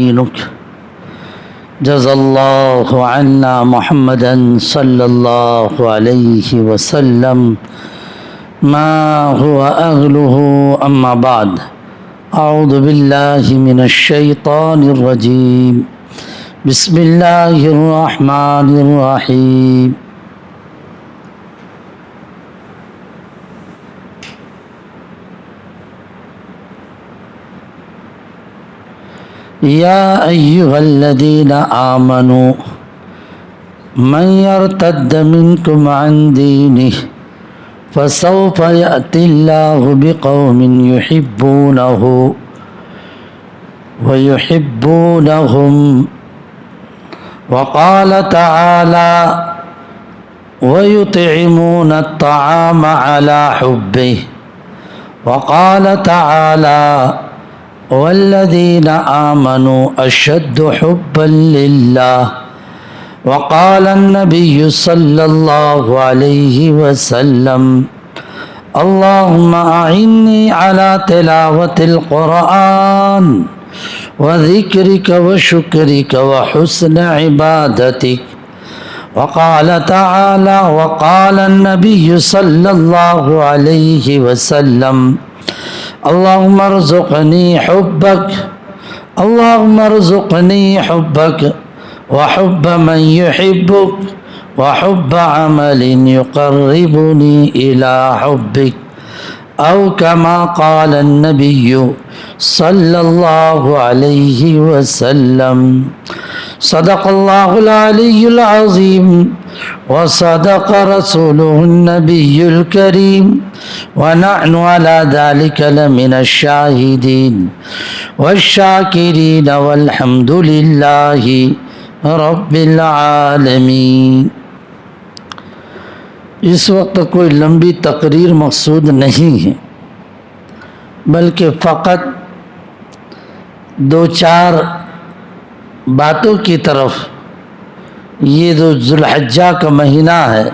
دينك جزا الله عنا محمدا صلى الله عليه وسلم ما هو أهله أما بعد أعوذ بالله من الشيطان الرجيم بسم الله الرحمن الرحيم يا أيها الذين آمنوا من يرتد منكم عن دينه فسوف يأتي الله بقوم يحبونه ويحبونهم وقال تعالى ويطعمون الطعام على حبه وقال تعالى والذين آمنوا أشد حبا لله وقال النبي صلى الله عليه وسلم اللهم أعني على تلاوة القرآن وذكرك وشكرك وحسن عبادتك وقال تعالى وقال النبي صلى الله عليه وسلم اللهم ارزقني حبك اللهم ارزقني حبك وحب من يحبك وحب عمل يقربني إلى حبك أو كما قال النبي صلى الله عليه وسلم صدق الله العلي العظيم وصدق رسوله النبي الكريم ونحن على ذلك لمن الشاهدين والشاكرين والحمد لله رب العالمین۔ اس وقت کوئی لمبی تقریر مقصود نہیں ہے، بلکہ فقط دو چار باتوں کی طرف، یہ جو ذوالحجہ کا مہینہ ہے،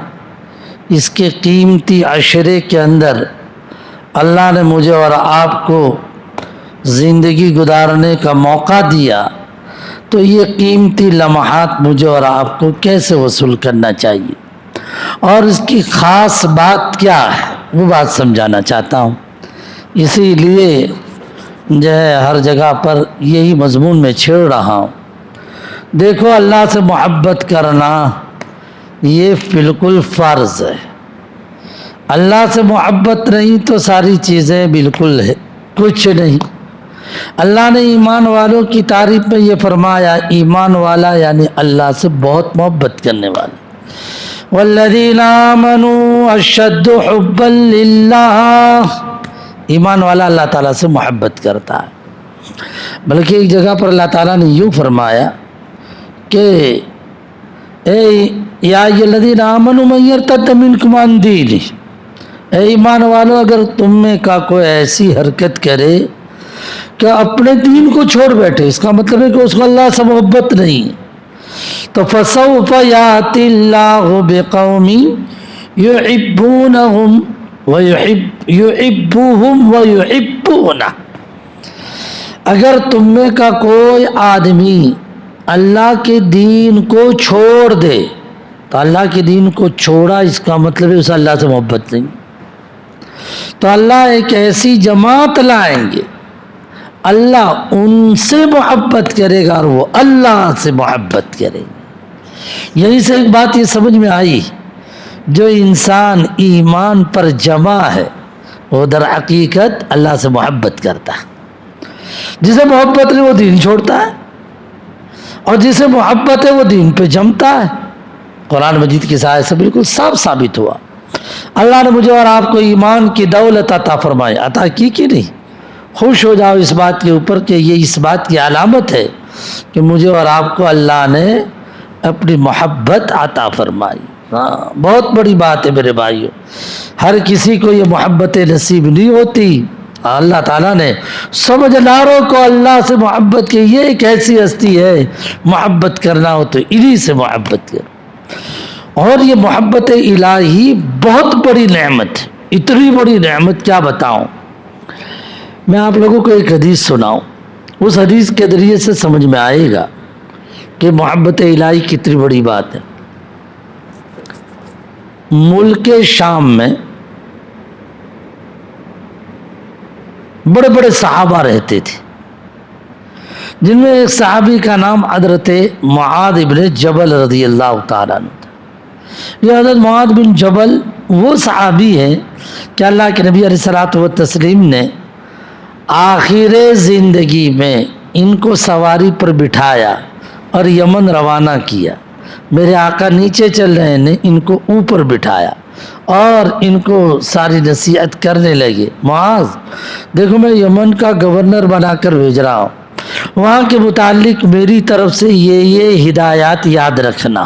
اس کے قیمتی عشرے کے اندر اللہ نے مجھے اور آپ کو زندگی گزارنے کا موقع دیا، تو یہ قیمتی لمحات مجھے اور آپ کو کیسے وصول کرنا چاہیے اور اس کی خاص بات کیا ہے، وہ بات سمجھانا چاہتا ہوں۔ اسی لیے جو ہے ہر جگہ پر یہی مضمون میں چھیڑ رہا ہوں۔ دیکھو، اللہ سے محبت کرنا یہ بالکل فرض ہے۔ اللہ سے محبت نہیں تو ساری چیزیں بالکل ہے کچھ نہیں۔ اللہ نے ایمان والوں کی تعریف میں یہ فرمایا، ایمان والا یعنی اللہ سے بہت محبت کرنے والا۔ والذین آمنوا اشد حبا للہ، ایمان والا اللہ تعالیٰ سے محبت کرتا ہے۔ بلکہ ایک جگہ پر اللہ تعالیٰ نے یوں فرمایا کہ اے یا ایھا الذین آمنوا من یرتد منکم عن دینہ، اے ایمان والو اگر تم میں کا کوئی ایسی حرکت کرے کہ اپنے دین کو چھوڑ بیٹھے، اس کا مطلب ہے کہ اس کو اللہ سے محبت نہیں، تو فسوف یاتی اللہ بقوم یحبونہم ویحبوہم ویحبونہ، اگر تم میں کا کوئی آدمی اللہ کے دین کو چھوڑ دے، تو اللہ کے دین کو چھوڑا اس کا مطلب ہے اسے اللہ سے محبت نہیں، تو اللہ ایک ایسی جماعت لائیں گے، اللہ ان سے محبت کرے گا اور وہ اللہ سے محبت کرے گا۔ یہیں سے ایک بات یہ سمجھ میں آئی، جو انسان ایمان پر جمع ہے وہ در حقیقت اللہ سے محبت کرتا ہے۔ جسے محبت نہیں وہ دین چھوڑتا ہے، اور جسے محبت ہے وہ دین پہ جمتا ہے۔ قرآن مجید کی آیت سے بالکل صاف ثابت ہوا۔ اللہ نے مجھے اور آپ کو ایمان کی دولت عطا فرمائی، عطا کی کہ نہیں؟ خوش ہو جاؤ اس بات کے اوپر کہ یہ اس بات کی علامت ہے کہ مجھے اور آپ کو اللہ نے اپنی محبت عطا فرمائی۔ بہت بڑی بات ہے میرے بھائیو، ہر کسی کو یہ محبت نصیب نہیں ہوتی۔ اللہ تعالیٰ نے سمجھداروں کو اللہ سے محبت کی، یہ ایک ایسی ہستی ہے محبت کرنا ہو تو انہی سے محبت کرو۔ اور یہ محبت الہی بہت بڑی نعمت ہے، اتنی بڑی نعمت کیا بتاؤں۔ میں آپ لوگوں کو ایک حدیث سناؤں، اس حدیث کے ذریعے سے سمجھ میں آئے گا کہ محبت الہی کتنی بڑی بات ہے۔ ملک شام میں بڑے بڑے صحابہ رہتے تھے، جن میں ایک صحابی کا نام حضرت معاذ ابن جبل رضی اللہ تعالیٰ عنہ تھا۔ یہ حضرت معاذ بن جبل وہ صحابی ہیں کہ اللہ کے نبی علیہ الصلوۃ والتسلیم نے آخر زندگی میں ان کو سواری پر بٹھایا اور یمن روانہ کیا۔ میرے آقا نیچے چل رہے ہیں، ان کو اوپر بٹھایا اور ان کو ساری نصیحت کرنے لگے، معاذ دیکھو میں یمن کا گورنر بنا کر بھیج رہا ہوں، وہاں کے متعلق میری طرف سے یہ ہدایات یاد رکھنا۔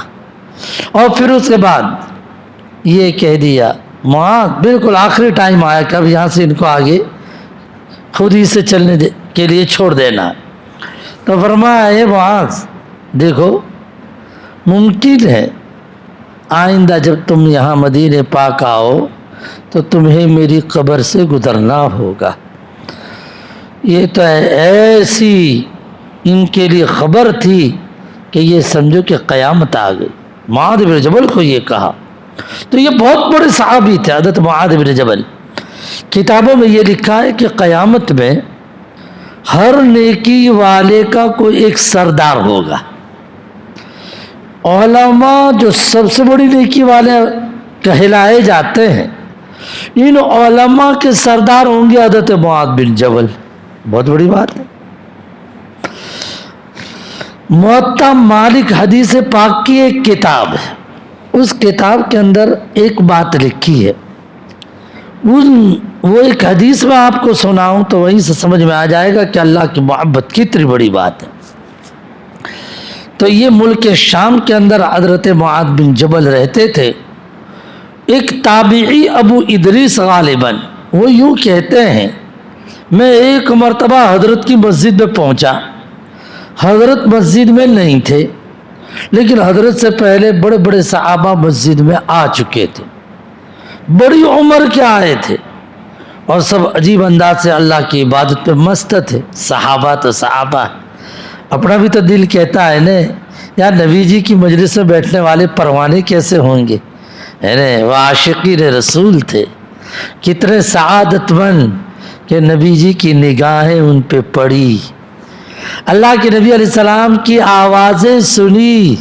اور پھر اس کے بعد یہ کہہ دیا معاذ بالکل آخری ٹائم آیا کہ اب یہاں سے ان کو آگے خود ہی سے چلنے کے لیے چھوڑ دینا۔ تو فرمایا اے معاذ دیکھو ممکن ہے آئندہ جب تم یہاں مدینہ پاک آؤ تو تمہیں میری قبر سے گزرنا ہوگا۔ یہ تو ایسی ان کے لیے خبر تھی کہ یہ سمجھو کہ قیامت آ گئی۔ معاذ بن جبل کو یہ کہا، تو یہ بہت بڑے صحابی تھے حضرت معاذ بن جبل۔ کتابوں میں یہ لکھا ہے کہ قیامت میں ہر نیکی والے کا کوئی ایک سردار ہوگا۔ علماء جو سب سے بڑی نیکی والے کہلائے جاتے ہیں، ان علماء کے سردار ہوں گے حضرت معاذ بن جبل۔ بہت بڑی بات ہے۔ موطا مالک حدیث پاک کی ایک کتاب ہے، اس کتاب کے اندر ایک بات لکھی ہے، وہ ایک حدیث میں آپ کو سناؤں تو وہیں سے سمجھ میں آ جائے گا کہ اللہ کی محبت کتنی بڑی بات ہے۔ تو یہ ملک شام کے اندر حضرت معاذ بن جبل رہتے تھے۔ ایک تابعی ابو ادریس غالباً وہ یوں کہتے ہیں، میں ایک مرتبہ حضرت کی مسجد میں پہنچا، حضرت مسجد میں نہیں تھے، لیکن حضرت سے پہلے بڑے بڑے صحابہ مسجد میں آ چکے تھے، بڑی عمر کے آئے تھے اور سب عجیب انداز سے اللہ کی عبادت پہ مست تھے۔ صحابہ تو صحابہ، اپنا بھی تو دل کہتا ہے نا یار نبی جی کی مجلس میں بیٹھنے والے پروانے کیسے ہوں گے، ہے نا؟ وہ عاشقین رسول تھے، کتنے سعادت مند کہ نبی جی کی نگاہیں ان پہ پڑی، اللہ کے نبی علیہ السلام کی آوازیں سنی،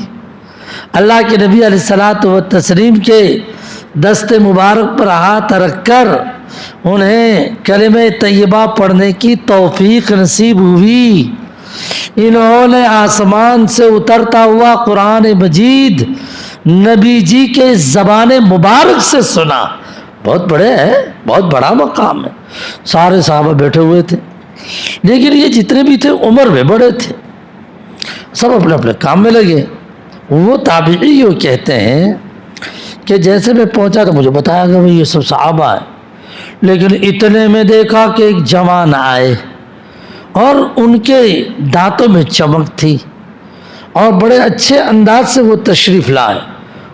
اللہ کے نبی علیہ الصلوۃ والتسلیم کے دست مبارک پر ہاتھ رکھ کر انہیں کلمہ طیبہ پڑھنے کی توفیق نصیب ہوئی۔ انہوں نے آسمان سے اترتا ہوا قرآن مجید نبی جی کے زبان مبارک سے سنا۔ بہت بڑے ہے، بہت بڑا مقام ہے۔ سارے صحابہ بیٹھے ہوئے تھے، لیکن یہ جتنے بھی تھے عمر میں بڑے تھے، سب اپنے اپنے کام میں لگے۔ وہ تابعی یہ کہتے ہیں کہ جیسے میں پہنچا تو مجھے بتایا گیا یہ سب صحابہ ہیں، لیکن اتنے میں دیکھا کہ ایک جوان آئے اور ان کے دانتوں میں چمک تھی اور بڑے اچھے انداز سے وہ تشریف لائے،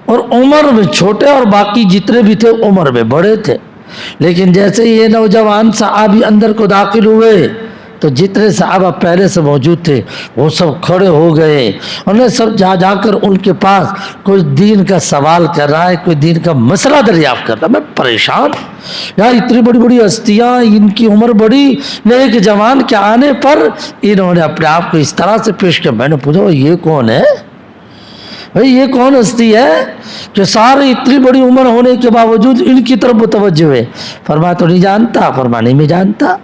اور عمر میں چھوٹے اور باقی جتنے بھی تھے عمر میں بڑے تھے۔ لیکن جیسے یہ نوجوان صحابی اندر کو داخل ہوئے تو جتنے صحابہ پہلے سے موجود تھے وہ سب کھڑے ہو گئے، انہیں سب جا کر ان کے پاس کوئی دین کا سوال کر رہا ہے، کوئی دین کا مسئلہ دریافت کر رہا ہے۔ میں پریشان یار، اتنی بڑی بڑی ہستیاں، ان کی عمر بڑی، ایک جوان کے آنے پر انہوں نے اپنے آپ کو اس طرح سے پیش کیا۔ میں نے پوچھا یہ کون ہے بھائی، یہ کون ہستی ہے کہ سارے اتنی بڑی عمر ہونے کے باوجود ان کی طرف متوجہ ہے؟ فرمایا تو نہیں جانتا؟ فرمایا نہیں میں جانتا۔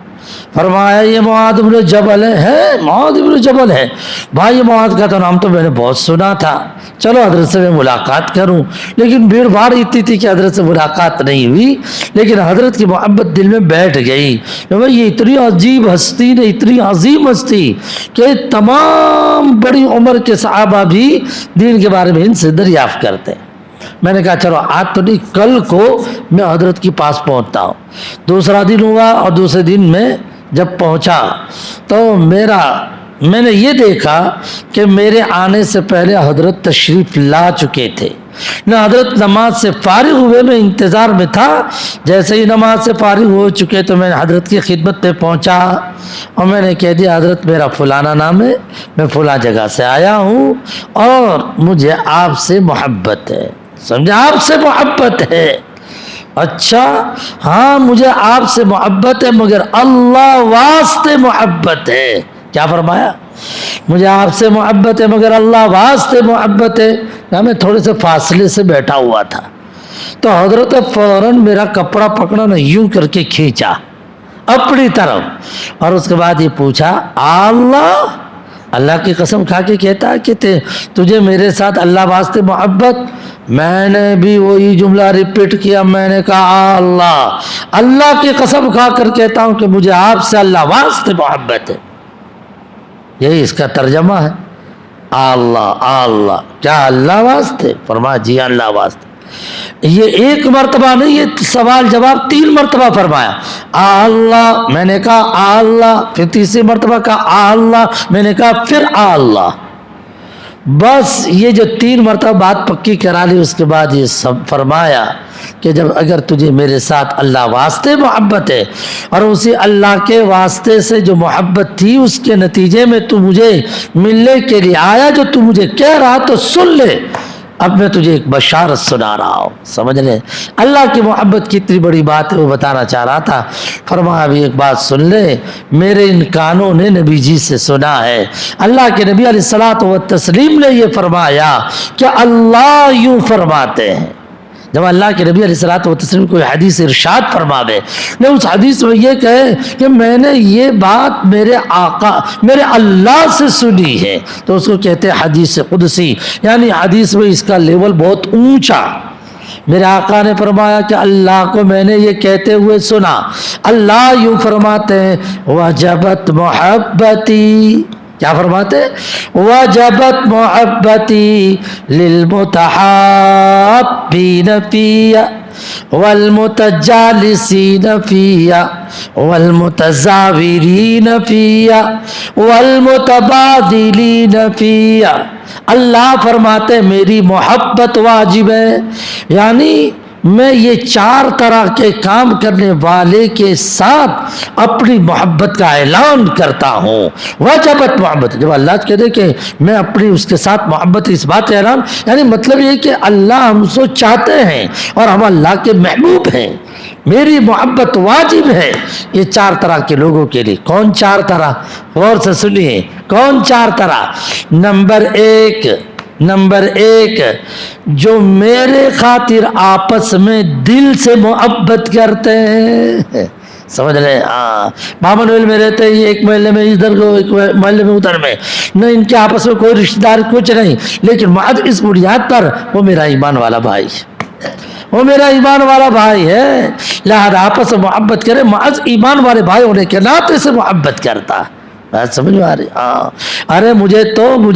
فرمایا یہ معاذ بن جبل ہے، معاذ بن جبل ہے۔ بھائی معاذ کا تو نام تو میں نے بہت سنا تھا، چلو حضرت سے میں ملاقات کروں، لیکن بھیڑ بھاڑ اتنی تھی کہ حضرت سے ملاقات نہیں ہوئی، لیکن حضرت کی محبت دل میں بیٹھ گئی کہ بھائی یہ اتنی عجیب ہستی نے، اتنی عظیم ہستی کہ تمام بڑی عمر کے صحابہ بھی دین کے بارے میں ان سے دریافت کرتے ہیں۔ میں نے کہا چلو آج تو نہیں، کل کو میں حضرت کے پاس پہنچتا ہوں۔ دوسرا دن ہوا اور دوسرے دن میں جب پہنچا تو میرا میں نے یہ دیکھا کہ میرے آنے سے پہلے حضرت تشریف لا چکے تھے، نہ حضرت نماز سے فارغ ہوئے، میں انتظار میں تھا، جیسے ہی نماز سے فارغ ہو چکے تو میں حضرت کی خدمت پہ پہنچا اور میں نے کہہ دیا حضرت میرا فلانا نام ہے، میں فلاں جگہ سے آیا ہوں اور مجھے آپ سے محبت ہے، سمجھا، آپ سے محبت ہے۔ اچھا ہاں مجھے آپ سے محبت ہے مگر اللہ واسطے محبت ہے۔ کیا فرمایا؟ مجھے آپ سے محبت ہے مگر اللہ واسطے محبت ہے۔ میں تھوڑے سے فاصلے سے بیٹھا ہوا تھا تو حضرت فوراً میرا کپڑا پکڑا نہ یوں کر کے کھینچا اپنی طرف اور اس کے بعد یہ پوچھا اللہ کی قسم کھا کے کہتا ہے کہ تجھے میرے ساتھ اللہ واسطے محبت؟ میں نے بھی وہی جملہ ریپیٹ کیا، میں نے کہا اللہ کی قسم کھا کر کہتا ہوں کہ مجھے آپ سے اللہ واسطے محبت ہے۔ یہی اس کا ترجمہ ہے، اللہ کیا اللہ واسطے؟ فرمایا جی اللہ واسطے۔ یہ ایک مرتبہ نہیں، یہ سوال جواب 3 مرتبہ فرمایا، اللہ، میں نے کہا اللہ، پھر تیسری مرتبہ کہا اللہ، میں نے کہا پھر اللہ۔ بس یہ جو 3 مرتبہ بات پکی کرا لی، اس کے بعد یہ سب فرمایا کہ جب اگر تجھے میرے ساتھ اللہ واسطے محبت ہے اور اسی اللہ کے واسطے سے جو محبت تھی اس کے نتیجے میں تو مجھے ملنے کے لیے آیا، جو تو مجھے کہہ رہا تو سن لے، اب میں تجھے ایک بشارت سنا رہا ہوں، سمجھ لے اللہ کی محبت کتنی بڑی بات ہے، وہ بتانا چاہ رہا تھا۔ فرمایا ابھی ایک بات سن لے، میرے ان کانوں نے نبی جی سے سنا ہے، اللہ کے نبی علیہ الصلوۃ والتسلیم نے یہ فرمایا کہ اللہ یوں فرماتے ہیں۔ جب اللہ کے نبی علیہ الصلوۃ والتسلیم کوئی حدیث ارشاد فرماوے، نے اس حدیث میں یہ کہے کہ میں نے یہ بات میرے آقا، میرے اللہ سے سنی ہے، تو اس کو کہتے ہیں حدیث قدسی، یعنی حدیث میں اس کا لیول بہت اونچا۔ میرے آقا نے فرمایا کہ اللہ کو میں نے یہ کہتے ہوئے سنا، اللہ یوں فرماتے ہیں وجبت محبتی، کیا فرماتے؟ وجبت محبتی للمتحابین فیا والمتجالسین فیا والمتزاورین فیا والمتبادلین فیا۔ اللہ فرماتے میری محبت واجب ہے، یعنی میں یہ 4 طرح کے کام کرنے والے کے ساتھ اپنی محبت کا اعلان کرتا ہوں۔ وجبت محبت، جب اللہ کہہ دے کہ میں اپنی اس کے ساتھ محبت، اس بات کا اعلان، یعنی مطلب یہ کہ اللہ ہم سے چاہتے ہیں اور ہم اللہ کے محبوب ہیں، میری محبت واجب ہے یہ 4 طرح کے لوگوں کے لیے۔ کون 4 طرح؟ غور سے سنیے، کون 4 طرح؟ نمبر ایک جو میرے خاطر آپس میں دل سے محبت کرتے ہیں، سمجھ رہے ہیں؟ بامنویل میں رہتے ہیں، ایک محلے میں ادھر کو، ایک محلے میں ادھر میں، نہ ان کے آپس میں کوئی رشتہ دار کچھ نہیں، لیکن محض اس بنیاد پر وہ میرا ایمان والا بھائی، وہ میرا ایمان والا بھائی ہے، لہذا آپس میں محبت کرے، محض ایمان والے بھائی ہونے کے ناطے سے محبت کرتا۔ بات سمجھ میں آ رہی؟ ارے مجھے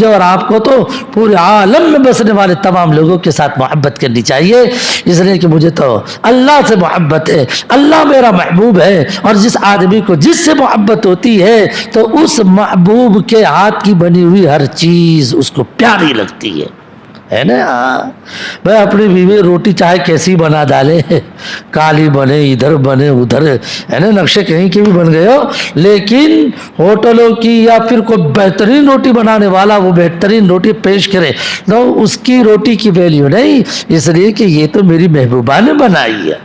اور آپ کو تو پورے عالم میں بسنے والے تمام لوگوں کے ساتھ محبت کرنی چاہیے، اس لیے کہ مجھے تو اللہ سے محبت ہے، اللہ میرا محبوب ہے، اور جس آدمی کو جس سے محبت ہوتی ہے تو اس محبوب کے ہاتھ کی بنی ہوئی ہر چیز اس کو پیاری لگتی ہے نا؟ بھائی اپنی بیوی روٹی چاہے کیسی بنا ڈالے، کالی بنے، ادھر بنے ادھر، ہے نا، نقشے کہیں کے بھی بن گئے ہو، لیکن ہوٹلوں کی یا پھر کوئی بہترین روٹی بنانے والا وہ بہترین روٹی پیش کرے تو اس کی روٹی کی ویلیو نہیں، اس لیے کہ یہ تو میری محبوبہ نے بنائی ہے،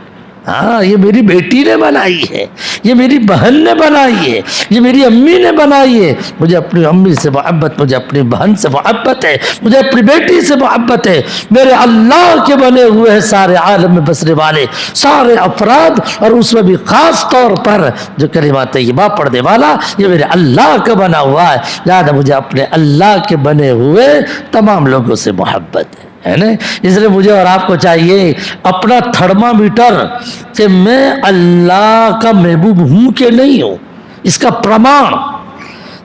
یہ میری بیٹی نے بنائی ہے، یہ میری بہن نے بنائی ہے، یہ میری امی نے بنائی ہے، مجھے اپنی امی سے محبت، مجھے اپنی بہن سے محبت ہے، مجھے اپنی بیٹی سے محبت ہے، میرے اللہ کے بنے ہوئے ہیں سارے عالم میں بسنے والے سارے افراد، اور اس میں بھی خاص طور پر جو کلمات طیبہ پڑھنے والا، یہ میرے اللہ کا بنا ہوا ہے، لہذا مجھے اپنے اللہ کے بنے ہوئے تمام لوگوں سے محبت ہے نا؟ اس لیے مجھے اور آپ کو چاہیے اپنا تھرمامیٹر کہ میں اللہ کا محبوب ہوں کہ نہیں ہوں، اس کا پرمان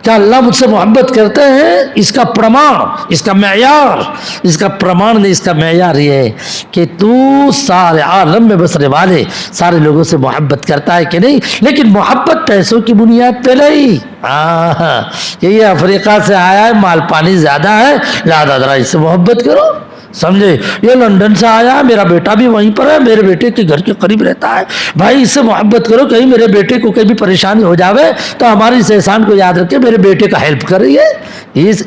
کیا اللہ مجھ سے محبت کرتے ہیں؟ اس کا پرمان، اس کا معیار، اس کا پرمان نہیں، اس کا معیار یہ ہے کہ تو سارے عالم میں بسنے والے سارے لوگوں سے محبت کرتا ہے کہ نہیں؟ لیکن محبت پیسوں کی بنیاد پہ نہیں۔ کہ یہ افریقہ سے آیا ہے، مال پانی زیادہ ہے، لہذا ذرا اس سے محبت کرو، سمجھے؟ یہ لندن سے آیا، میرا بیٹا بھی وہیں پر ہے، میرے بیٹے کے گھر کے قریب رہتا ہے، بھائی اس سے محبت کرو، کہیں میرے بیٹے کو کہیں بھی پریشانی ہو جاوے تو ہماری اس احسان کو یاد رکھے، میرے بیٹے کا ہیلپ کر رہی ہے۔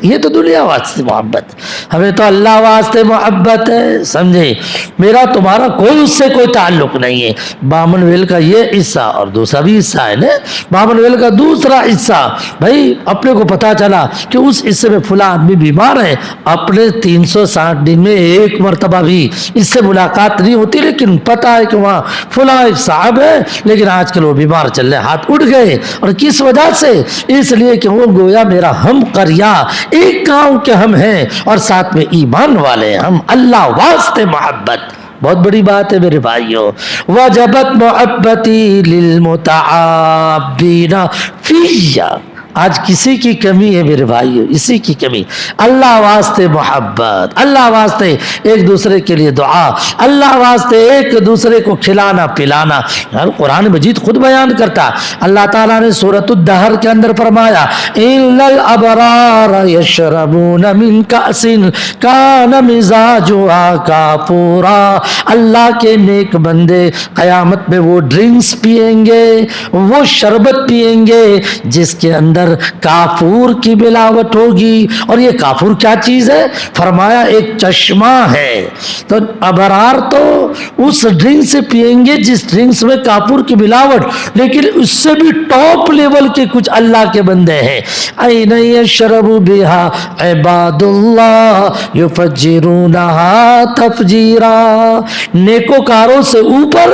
یہ تو دنیا واسطے محبت، ہمیں تو اللہ واسطے محبت ہے، سمجھے؟ میرا تمہارا کوئی اس سے کوئی تعلق نہیں ہے۔ بامن ویل کا یہ حصہ اور دوسرا بھی حصہ ہے نا، بامن ویل کا دوسرا حصہ، بھائی اپنے کو پتا چلا کہ اس حصے میں فلاں آدمی بیمار ہے، اپنے 360 دن میں ایک مرتبہ بھی اس سے ملاقات نہیں ہوتی، لیکن پتا ہے کہ وہاں فلاں ایک صاحب ہے، لیکن آج کل وہ بیمار چل رہے، ہاتھ اٹھ گئے، اور کس وجہ سے؟ اس لیے کہ وہ گویا میرا ہم قریا، ایک گاؤں کے ہم ہیں اور ساتھ میں ایمان والے، ہم اللہ واسطے محبت۔ بہت بڑی بات ہے میرے بھائیوں۔ وجبت محبتی للمتعابین فیہ، آج کسی کی کمی ہے میرے بھائیوں، اسی کی کمی۔ اللہ واسطے محبت، اللہ واسطے ایک دوسرے کے لیے دعا، اللہ واسطے ایک دوسرے کو کھلانا پلانا۔ قرآن مجید خود بیان کرتا، اللہ تعالیٰ نے سورۃ الدہر کے اندر فرمایا ان الابرار یشربون من کأس کان مزاجها کافورا، اللہ کے نیک بندے قیامت میں وہ ڈرنکس پیئیں گے، وہ شربت پیئیں گے جس کے اندر کافور کی ملاوٹ ہوگی۔ اور یہ کافور کیا چیز ہے؟ فرمایا ایک چشمہ ہے۔ تو ابرار تو اس ڈرنک سے پیئیں گے جس ڈرنکس میں کافور کی ملاوٹ، لیکن اس سے بھی ٹاپ لیول کے کچھ اللہ کے بندے ہیں۔ این یشرب بہا عباد اللہ یفجرونہا تفجیرا، نیکوکاروں سے اوپر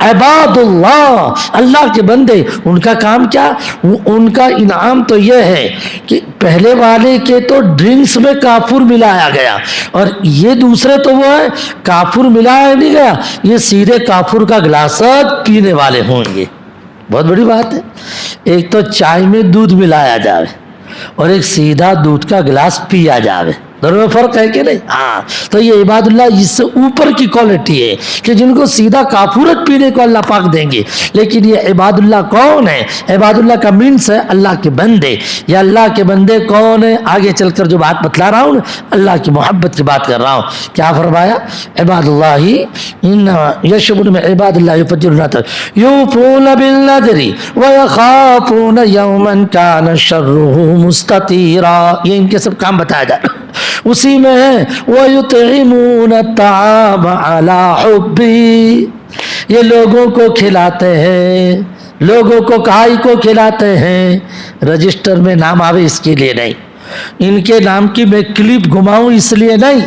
عباد اللہ، اللہ کے بندے، ان کا کام کیا؟ ان کا انعام تو یہ ہے کہ پہلے والے کے تو ڈرنکس میں کافور ملایا گیا، اور یہ دوسرے تو وہ ہے کافور ملایا نہیں گیا، یہ سیدھے کافور کا گلاسات پینے والے ہوں گے۔ بہت بڑی بات ہے۔ ایک تو چائے میں دودھ ملایا جاوے اور ایک سیدھا دودھ کا گلاس پیا جاوے، دونوں میں فرق ہے کہ نہیں؟ ہاں، تو یہ عباد اللہ اس سے اوپر کی کوالٹی ہے کہ جن کو سیدھا کافورت پینے کو اللہ پاک دیں گے۔ لیکن یہ عباد اللہ کون ہے؟ عباد اللہ کا مینس ہے اللہ کے بندے۔ یا اللہ کے بندے کون ہیں؟ آگے چل کر جو بات بتلا رہا ہوں، اللہ کی محبت کی بات کر رہا ہوں۔ کیا فرمایا؟ عباد اللہ ان یشربون من عباد اللہ یفجرون یوفون بالنذر ویخافون یوما کان شرہ مستطیرا، یہ ان کے سب کام بتایا جا رہا اسی میں ہے۔ وَيُطْعِمُونَ الطَّعَامَ عَلَىٰ حُبِّهِ، یہ لوگوں کو کھلاتے ہیں، لوگوں کو کائی کو کھلاتے ہیں، رجسٹر میں نام آوے اس کے لیے نہیں، ان کے نام کی میں کلپ گھماؤں اس لیے نہیں،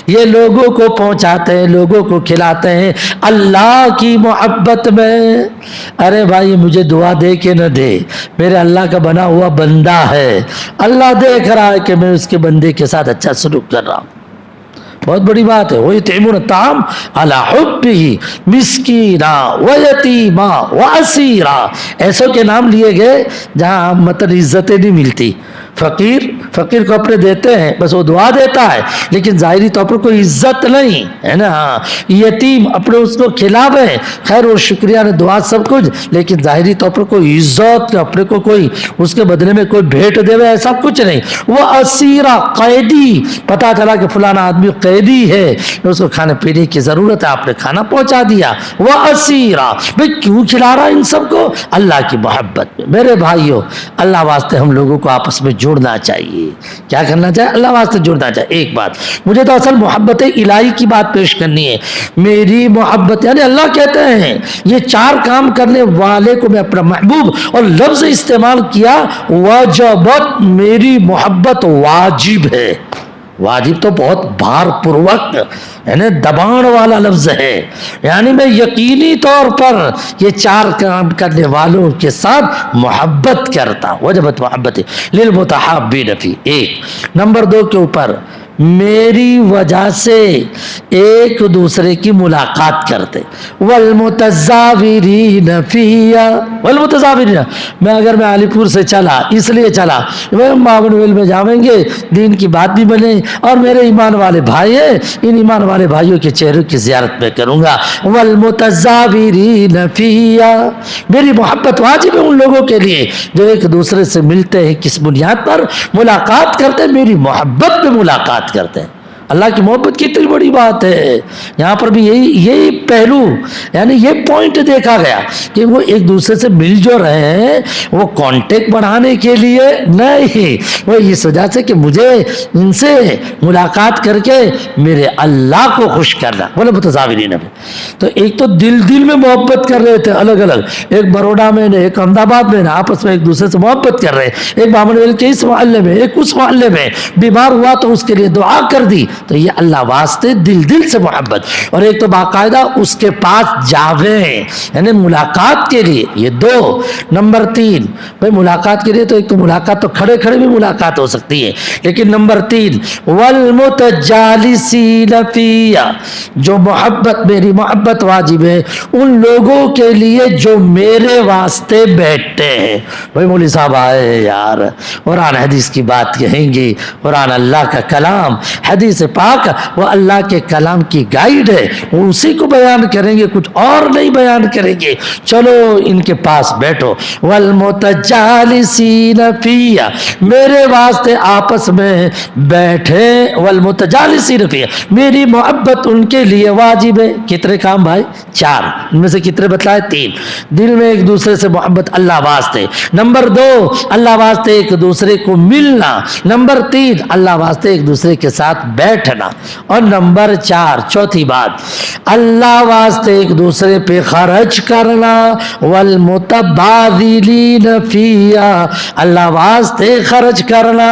یہ لوگوں کو پہنچاتے ہیں، لوگوں کو کھلاتے ہیں اللہ کی محبت میں۔ ارے بھائی مجھے دعا دے کے نہ دے، میرے اللہ کا بنا ہوا بندہ ہے، اللہ دیکھ رہا ہے کہ میں اس کے بندے کے ساتھ اچھا سلوک کر رہا ہوں۔ بہت بڑی بات ہے۔ وَيُطْعِمُونَ الطَّعَامَ عَلَىٰ حُبِّهِ مِسْكِينًا وَيَتِيمًا وَأَسِيرًا، ایسوں کے نام لیے گئے جہاں مطلب عزتیں نہیں ملتی۔ فقیر کو اپنے دیتے ہیں، بس وہ دعا دیتا ہے لیکن ظاہری طور پر کوئی عزت نہیں ہے نا۔ ہاں، یتیم اپنے اس کو کھلاوے، خیر اور شکریہ نے دعا سب کچھ، لیکن ظاہری طور پر کوئی عزت اپنے کو کوئی اس کے بدلے میں کوئی بھیٹ دے وے، ایسا کچھ نہیں۔ وہ اسیرا، قیدی، پتا چلا کہ فلانا آدمی قیدی ہے، اس کو کھانے پینے کی ضرورت ہے، آپ نے کھانا پہنچا دیا۔ وہ اسیرا، بھئی کیوں کھلا رہا ان سب کو؟ اللہ کی محبت میں۔ میرے بھائیوں، اللہ واسطے ہم لوگوں کو آپس میں جڑنا چاہیے۔ کیا کرنا چاہیے؟ اللہ واسطے جڑنا چاہیے۔ ایک بات، مجھے تو اصل محبت الہی کی بات پیش کرنی ہے۔ میری محبت، یعنی اللہ کہتے ہیں یہ چار کام کرنے والے کو میں اپنا محبوب، اور لفظ استعمال کیا وجبت، میری محبت واجب ہے۔ واجب تو بہت بھار پروک یعنی دبان والا لفظ ہے، یعنی میں یقینی طور پر یہ چار کام کرنے والوں کے ساتھ محبت کرتا ہوں۔ وجبت محبت للمتحابین فی، ایک۔ نمبر 2 کے اوپر میری وجہ سے ایک دوسرے کی ملاقات کرتے. والمتزاورین فیہا، والمتزاورین، اگر میں علی پور سے چلا اس لیے چلا مامن ویل میں جائیں گے، دین کی بات بھی بنے، اور میرے ایمان والے بھائی ہیں، ان ایمان والے بھائیوں کے چہروں کی زیارت میں کروں گا. والمتزاورین فیہا، میری محبت واجب ہے ان لوگوں کے لیے جو ایک دوسرے سے ملتے ہیں. کس بنیاد پر ملاقات کرتے ہیں؟ میری محبت میں ملاقات کرتے ہیں. اللہ کی محبت کتنی بڑی بات ہے. یہاں پر بھی یہی پہلو یعنی یہ پوائنٹ دیکھا گیا کہ وہ ایک دوسرے سے مل جو رہے ہیں وہ کانٹیکٹ بڑھانے کے لیے نہیں، وہ اس وجہ سے کہ مجھے ان سے ملاقات کر کے میرے اللہ کو خوش کرنا. بولے متزاورین میں تو ایک تو دل میں محبت کر رہے تھے الگ الگ، ایک بروڈا میں ایک احمد آباد میں آپس میں ایک دوسرے سے محبت کر رہے، ایک بامن ویل کے اس محلے میں ایک اس محلے میں، بیمار ہوا تو اس کے لیے دعا کر دی. تو یہ اللہ واسطے دل سے محبت. اور ایک تو باقاعدہ اس کے پاس جاویں یعنی ملاقات کے لیے، یہ دو. نمبر 3 بھائی ملاقات کے لیے تو ایک تو ملاقات تو کھڑے بھی ملاقات ہو سکتی ہے، لیکن نمبر 3 والمتجالسین فیہا، جو محبت میری محبت واجب ہے ان لوگوں کے لیے جو میرے واسطے بیٹھتے ہیں. بھائی مولوی صاحب آئے یار قرآن حدیث کی بات کہیں گے، قرآن اللہ کا کلام، حدیث پاک وہ اللہ کے کلام کی گائیڈ ہے، وہ اسی کو بیان کریں گے، کچھ اور نہیں بیان کریں گے. چلو ان کے پاس بیٹھو. والمتجالسین فیہا، میرے واسطے آپس میں بیٹھے. والمتجالسین فیہا، میری محبت ان کے لیے واجب ہے. کتنے کام بھائی؟ 4. ان میں سے کتنے بتلائے؟ 3. دل میں ایک دوسرے سے محبت اللہ واسطے. نمبر 2 اللہ واسطے ایک دوسرے کو ملنا. نمبر 3 اللہ واسطے ایک دوسرے کے ساتھ بیٹھنا. اور نمبر 4 چوتھی بات اللہ واسطے ایک دوسرے پہ خرچ کرنا. والمتبادلین فیہا، اللہ واسطے خرچ کرنا.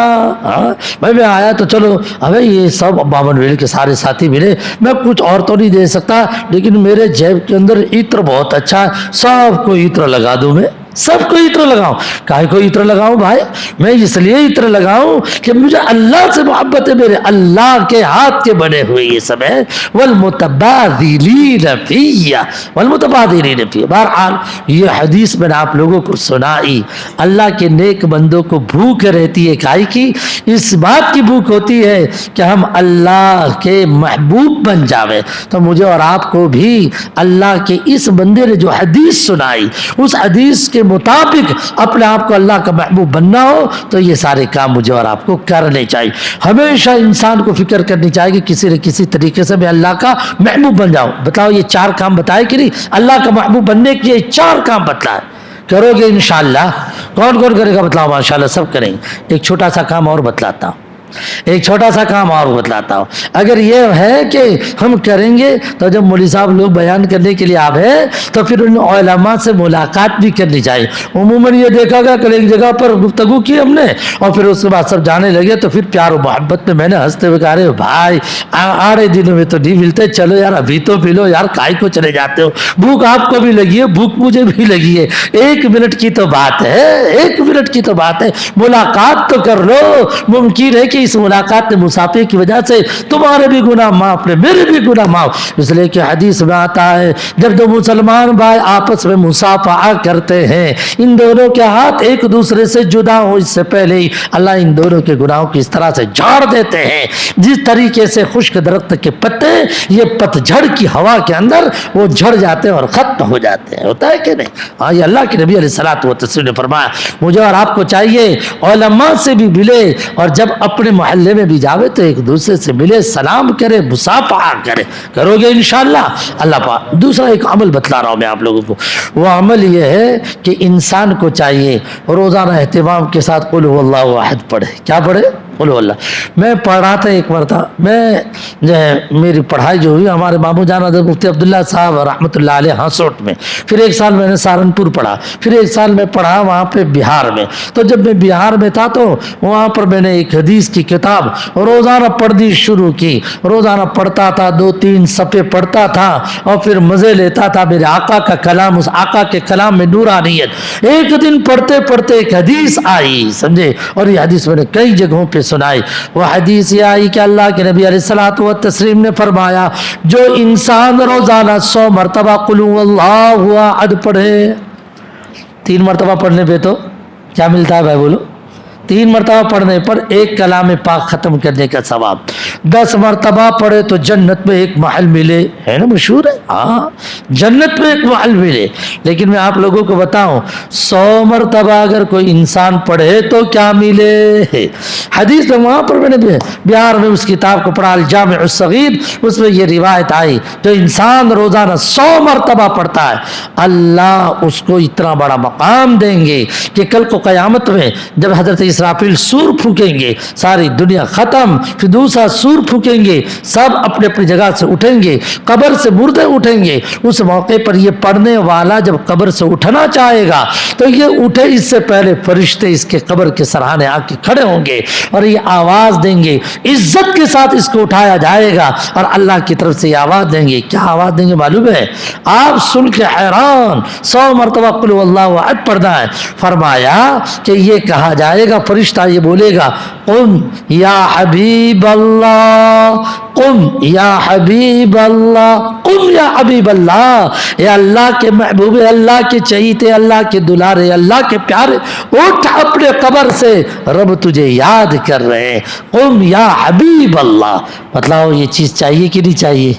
میں آیا تو چلو ابھی یہ سب بامن ویل کے سارے ساتھی ملے، میں کچھ اور تو نہیں دے سکتا لیکن میرے جیب کے اندر عطر بہت اچھا ہے، سب کو عطر لگا دوں. میں سب کو عطر لگاؤں. کاہے کو عطر لگاؤں بھائی؟ میں اس لیے عطر لگاؤں کہ مجھے اللہ سے محبت ہے، میرے اللہ کے ہاتھ کے بنے ہوئے یہ سب ہے. والمتبادلین فیہا، والمتبادلین فیہا. بہرحال یہ حدیث میں نے آپ لوگوں کو سنائی. اللہ کے نیک بندوں کو بھوک رہتی ہے کاہے کی؟ اس بات کی بھوک ہوتی ہے کہ ہم اللہ کے محبوب بن جاویں. تو مجھے اور آپ کو بھی اللہ کے اس بندے نے جو حدیث سنائی اس حدیث کے مطابق اپنے آپ کو اللہ کا محبوب بننا ہو تو یہ سارے کام مجھے اور آپ کو کرنے چاہیے. ہمیشہ انسان کو فکر کرنی چاہیے کہ کسی نہ کسی طریقے سے میں اللہ کا محبوب بن جاؤں. بتاؤ یہ 4 کام بتائے کہ نہیں؟ اللہ کا محبوب بننے کے یہ 4 کام بتلائے. کرو گے انشاءاللہ؟ کون کرے گا بتلاؤ؟ ماشاءاللہ سب کریں گے. ایک چھوٹا سا کام اور بتلاتا ہوں، ایک چھوٹا سا کام اور بتلاتا ہوں. اگر یہ ہے کہ ہم کریں گے تو جب مولوی صاحب لوگ بیان کرنے کے لیے آوے تو پھر ان علماء سے ملاقات بھی کرنی چاہیے. عموماً یہ دیکھا گیا کہ ایک جگہ پر گفتگو کی ہم نے اور پھر اس کے بعد سب جانے لگے تو پھر پیار و محبت میں میں نے ہنستے ہوئے کہا رہے بھائی آڑے دنوں میں تو نہیں ملتے، چلو یار ابھی تو پی لو یار، کائی کو چلے جاتے ہو؟ بھوک آپ کو بھی لگی ہے، بھوک مجھے بھی لگی ہے. 1 منٹ کی تو بات ہے، 1 منٹ کی تو بات ہے، ملاقات تو کر لو. ممکن ہے کہ اس ملاقات مسافر کی وجہ سے تمہارے بھی گناہ معاف نے، میرے بھی گناہ معاف. اس لیے کہ حدیث میں آتا ہے جب 2 مسلمان بھائی آپس میں مصافحہ کرتے ہیں، ان دونوں کے ہاتھ ایک دوسرے سے جدا ہو اس سے پہلے ہی اللہ ان دونوں کے گناہوں کی اس طرح سے جھاڑ دیتے ہیں جس طریقے سے خشک درخت کے پتے یہ پتجھڑ کی ہوا کے اندر وہ جھڑ جاتے ہیں اور ختم ہو جاتے ہیں. ہوتا ہے کہ نہیں؟ ہاں یہ اللہ کے نبی علیہ الصلوۃ والتسلیم نے فرمایا. مجھے اور آپ کو چاہیے علماء سے بھی ملے اور جب اپنے محلے میں بھی جاوے تو ایک دوسرے سے ملے، سلام کرے، مصافحہ کرے. کرو گے انشاءاللہ اللہ پاک. دوسرا ایک عمل بتلا رہا ہوں میں آپ لوگوں کو. وہ عمل یہ ہے کہ انسان کو چاہیے روزانہ اہتمام کے ساتھ قل هو اللہ احد پڑھے. کیا پڑھے؟ قل هو اللہ. میں پڑھ رہا تھا ایک مرتبہ، میں جو ہے میری پڑھائی جو ہوئی ہمارے مامو جان حضرت مفتی عبداللہ صاحب رحمۃ اللہ علیہ ہاسوٹ میں، پھر 1 سال میں نے سہارنپور پڑھا، پھر 1 سال میں پڑھا وہاں پہ بہار میں. تو جب میں بہار میں تھا تو وہاں پر میں نے ایک حدیث کی کتاب روزانہ پڑھنی شروع کی. روزانہ پڑھتا تھا، 2-3 صفحے پڑھتا تھا اور پھر مزے لیتا تھا. میرے آقا کا کلام، اس آقا کے کلام میں نورانیت. ایک دن پڑھتے پڑھتے ایک حدیث آئی، سمجھے، اور یہ حدیث میں نے کئی جگہوں پہ سنائی. وہ حدیث یہ آئی کہ اللہ کے نبی علیہ الصلوۃ والتسلیم نے فرمایا جو انسان روزانہ 100 مرتبہ قل هو اللہ احد پڑھے، 3 مرتبہ پڑھنے پہ تو کیا ملتا ہے بھائی بولو؟ 3 مرتبہ پڑھنے پر 1 کلام پاک ختم کرنے کا ثواب. 10 مرتبہ پڑھے تو جنت میں 1 محل ملے، ہے نا مشہور ہے، ہاں جنت میں 1 محل ملے. لیکن میں آپ لوگوں کو بتاؤں 100 مرتبہ اگر کوئی انسان پڑھے تو کیا ملے؟ حدیث میں وہاں پر میں نے بہار میں اس کتاب کو پڑھا الجامع الصغیر، اس میں یہ روایت آئی جو انسان روزانہ 100 مرتبہ پڑھتا ہے اللہ اس کو اتنا بڑا مقام دیں گے کہ کل کو قیامت میں جب حضرت اسرافیل سور پھونکیں گے ساری دنیا ختم، پھر دوسرا سور پھونکیں گے سب اپنے اپنی جگہ سے اٹھیں گے، قبر سے مردے اٹھیں گے. اس موقع پر یہ پڑھنے والا جب قبر سے اٹھنا چاہے گا تو یہ اٹھے اس سے پہلے فرشتے اس کے قبر کے سرانے آ کے کھڑے ہوں گے اور یہ آواز دیں گے، عزت کے ساتھ اس کو اٹھایا جائے گا اور اللہ کی طرف سے یہ آواز دیں گے. کیا آواز دیں گے معلوم ہے؟ آپ سن کے حیران. 100 مرتبہ قل هو اللہ احد پڑھنا ہے. فرمایا کہ یہ کہا جائے گا، فرشتہ یہ بولے گا قم یا حبیب اللہ، قم یا حبیب اللہ، قم یا حبیب اللہ، اے اللہ کے محبوب، اللہ کے چہیتے، اللہ کے دلارے، اللہ کے پیارے، اٹھ اپنے قبر سے، رب تجھے یاد کر رہے ہیں. قم یا حبیب اللہ. مطلب یہ چیز چاہیے کہ نہیں چاہیے؟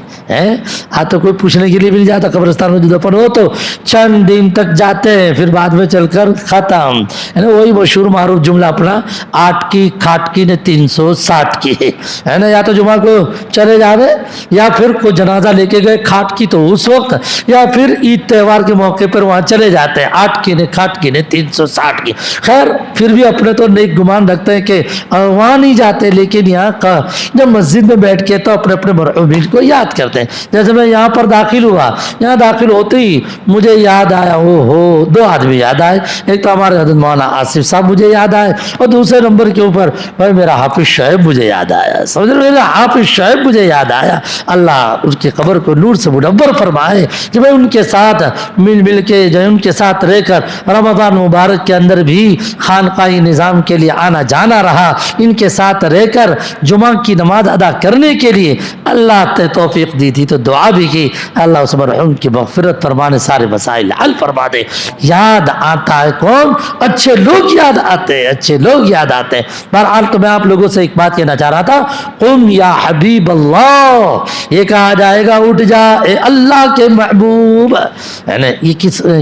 تو کوئی پوچھنے کے لیے بھی نہیں جاتا قبرستان میں. جو دفن ہو تو چند دن تک جاتے ہیں، پھر بعد میں چل کر ختم، ہے نا. وہی مشہور معروف جملہ اپنا 8 کی کھاٹکی نے 360 کی ہے نا. یا تو جمعہ کو چلے جاوے یا پھر کوئی جنازہ لے کے گئے کھاٹکی تو اس وقت، یا پھر عید تہوار کے موقع پر وہاں چلے جاتے ہیں. 8 کی نے کھاٹکی نے 360 کی. خیر پھر بھی اپنے تو نیک گمان رکھتے ہیں کہ وہاں نہیں جاتے، لیکن یہاں کا جب مسجد میں بیٹھ کے تو اپنے اپنے مرحومین کو یاد کرتے ہیں. جیسے میں یہاں پر داخل ہوا، یہاں داخل ہوتے ہی مجھے یاد آیا، او 2 آدمی یاد آئے. ایک تو ہمارے حضرت مولانا آصف صاحب مجھے یاد آئے، اور دوسرے نمبر کے اوپر بھائی میرا حافظ شعیب مجھے یاد آیا. سمجھ رہے، میرا حافظ شعیب مجھے یاد آیا. اللہ ان کی قبر کو نور سے منور فرمائے کہ میں ان کے ساتھ مل کے جو ان کے ساتھ رہ کر رمضان مبارک کے اندر بھی خانقاہی نظام کے لیے آنا جانا رہا. ان کے ساتھ رہ کر جمعہ کی نماز ادا کرنے کے لیے اللہ نے توفیق دی تھی تو دعا بھی کی اللہ اس مرحوم کی مغفرت فرمانے، سارے مسائل حل فرما دے. یاد آتا ہے کون؟ اچھے لوگ یاد آتے ہیں، اچھے لوگ یاد آتے ہیں. بہرحال تو میں آپ لوگوں سے ایک بات کہنا چاہ رہا تھا، قم یا حبیب اللہ. یہ کہا جائے گا اٹھ جا اے اللہ کے محبوب، ہے نا. یہ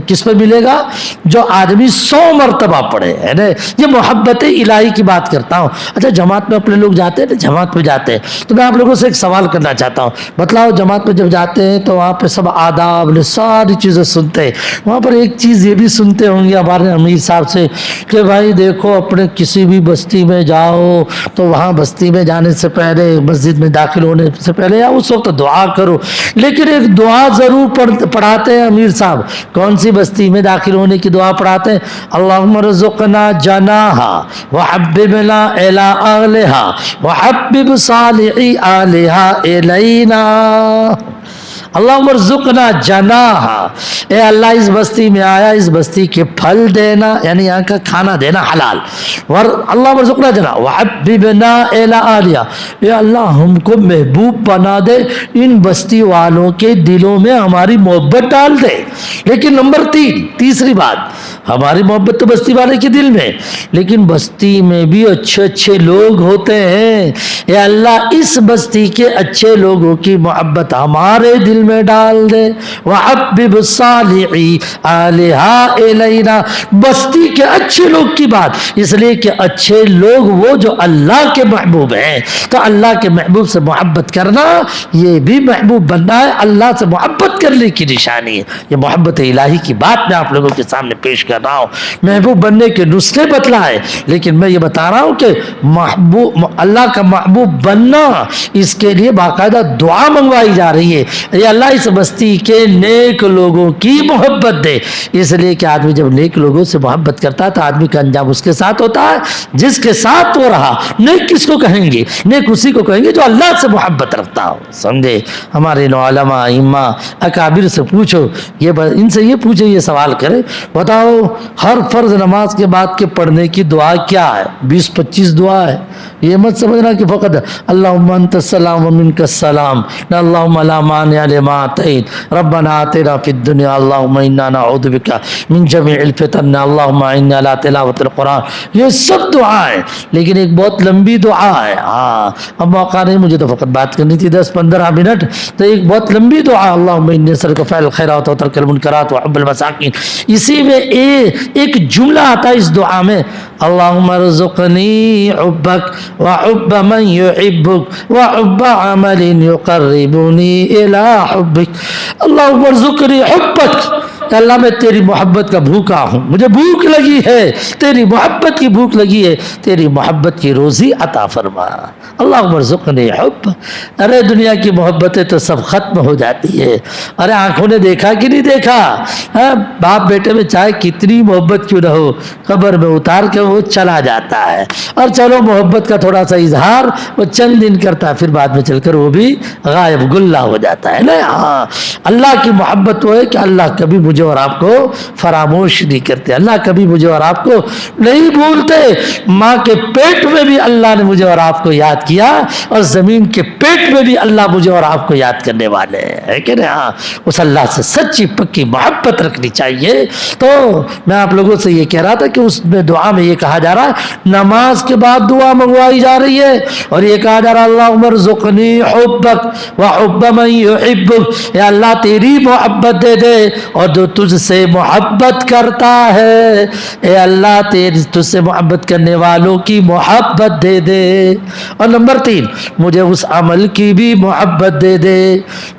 کس پہ ملے گا؟ جو آدمی 100 مرتبہ پڑھے، ہے نا. یہ محبت الہی کی بات کرتا ہوں. اچھا جماعت میں اپنے لوگ جاتے ہیں نا، جماعت میں جاتے ہیں تو میں آپ لوگوں سے ایک سوال کرنا چاہتا ہوں. بتلاؤ جماعت میں جب جاتے ہیں تو وہاں پہ سب آداب ساری چیزیں سنتے ہیں. وہاں پر ایک چیز یہ بھی سنتے ہوں گے ہمارے امیر صاحب سے کہ بھائی دیکھو اپنے کسی بھی بستی میں جاؤ تو وہاں بستی میں جانے سے پہلے، مسجد میں داخل ہونے سے پہلے یا اس وقت دعا کرو. لیکن ایک دعا ضرور پڑھاتے ہیں امیر صاحب. کون سی بستی میں داخل ہونے کی دعا پڑھاتے ہیں؟ اللہم رزقنا جناہا وحببنا الی اہلہا وحبب صالحی اہلہا الینا. اللہم ارزقنا جناہا، اے اللہ اس بستی میں آیا، اس بستی کے پھل دینا، یعنی یہاں کا کھانا دینا حلال. اللہم ارزقنا جناہا وحببنا الی اہلہا، اے اللہ ہم کو محبوب بنا دے، ان بستی والوں کے دلوں میں ہماری محبت ڈال دے. لیکن نمبر 3، تیسری بات، ہماری محبت تو بستی والے کے دل میں، لیکن بستی میں بھی اچھے اچھے لوگ ہوتے ہیں. اے اللہ اس بستی کے اچھے لوگوں کی محبت ہمارے دل میں ڈال دے. وحبب صالحی آلہا الینا، بستی کے اچھے لوگ کی بات اس لیے کہ اچھے لوگ وہ جو اللہ کے محبوب ہیں. تو اللہ کے محبوب سے محبت کرنا یہ بھی محبوب بننا ہے، اللہ سے محبت کرنے کی نشانی ہے. یہ محبت الہی کی بات میں آپ لوگوں کے سامنے پیش کر رہا ہوں. محبوب بننے کے نسخے بتلا ہے، لیکن میں یہ بتا رہا ہوں کہ محبوب اللہ کا محبوب بننا اس کے لیے باقاعدہ دعا منگوائی جا رہی ہے. اللہ اس بستی کے نیک لوگوں کی محبت دے، اس لیے کہ آدمی جب نیک لوگوں سے محبت کرتا ہے تو آدمی کا انجام اس کے ساتھ ہوتا ہے جس کے ساتھ وہ رہا۔ نیک کس کو کہیں گے؟ نیک اسی کو کہیں گے جو اللہ سے محبت رکھتا ہو، سمجھے؟ ہمارے علماء ائمہ اکابر سے پوچھو، ان سے یہ پوچھو، یہ سوال کرے، بتاؤ ہر فرض نماز کے بعد کے پڑھنے کی دعا کیا ہے؟ 20-25 دعا ہے۔ یہ مت سمجھنا کہ فقط اللہم انت السلام ومنک السلام، نہ اللہم لا مانع لما اعطیت، ربنا آتنا فی الدنیا، اللہم انا نعوذ بک من جمیع الفتن، اللہم انا علی تلاوت القرآن، یہ سب دعائیں، لیکن ایک بہت لمبی دعا ہے۔ ہاں اب موقع نہیں، مجھے تو فقط بات کرنی تھی 10-15 منٹ، تو ایک بہت لمبی دعا، اللہم انی اسألک فعل الخیرات وترک المنکرات وحب المساکین، اسی میں ایک جملہ آتا ہے اس دعا میں، اللہم ارزقنی حبک وحب من یحبک وحب عمل یقربنی الی حبک، اللہم ارزقنی حبک، کہ اللہ میں تیری محبت کا بھوکا ہوں، مجھے بھوک لگی ہے، تیری محبت کی بھوک لگی ہے، تیری محبت کی روزی عطا فرما، اللہم ارزقنی حب۔ ارے دنیا کی محبتیں تو سب ختم ہو جاتی ہے، ارے آنکھوں نے دیکھا کہ نہیں دیکھا، باپ بیٹے میں چاہے کتنی محبت کیوں نہ ہو، قبر میں اتار کے وہ چلا جاتا ہے، اور چلو محبت کا تھوڑا سا اظہار وہ چند دن کرتا ہے، پھر بعد میں چل کر وہ بھی غائب گلہ ہو جاتا ہے نا۔ ہاں اللہ کی محبت وہ ہے کہ اللہ کبھی مجھے اور آپ کو فراموش نہیں کرتے، اللہ کبھی مجھے اور آپ کو نہیں بھولتے۔ ماں کے پیٹ میں بھی اللہ نے مجھے اور آپ کو یاد کیا، اور زمین کے پیٹ میں بھی اللہ مجھے اور آپ کو یاد کرنے والے ہیں کہ نہیں؟ ہاں اس اللہ سے سچی پکی محبت رکھنی چاہیے۔ تو میں آپ لوگوں سے یہ کہہ رہا تھا کہ اس میں دعا میں یہ کہا جا رہا ہے، نماز کے بعد دعا منگوائی جا رہی ہے، اور یہ کہا جا رہا ہے اللہم ارزقنی حبک وحب من یحبک، اے اللہ تیری محبت دے دے اور جو تجھ سے محبت کرتا ہے، اے اللہ تجھ سے محبت کرنے والوں کی محبت دے دے، اور نمبر 3 مجھے اس عمل کی بھی محبت دے دے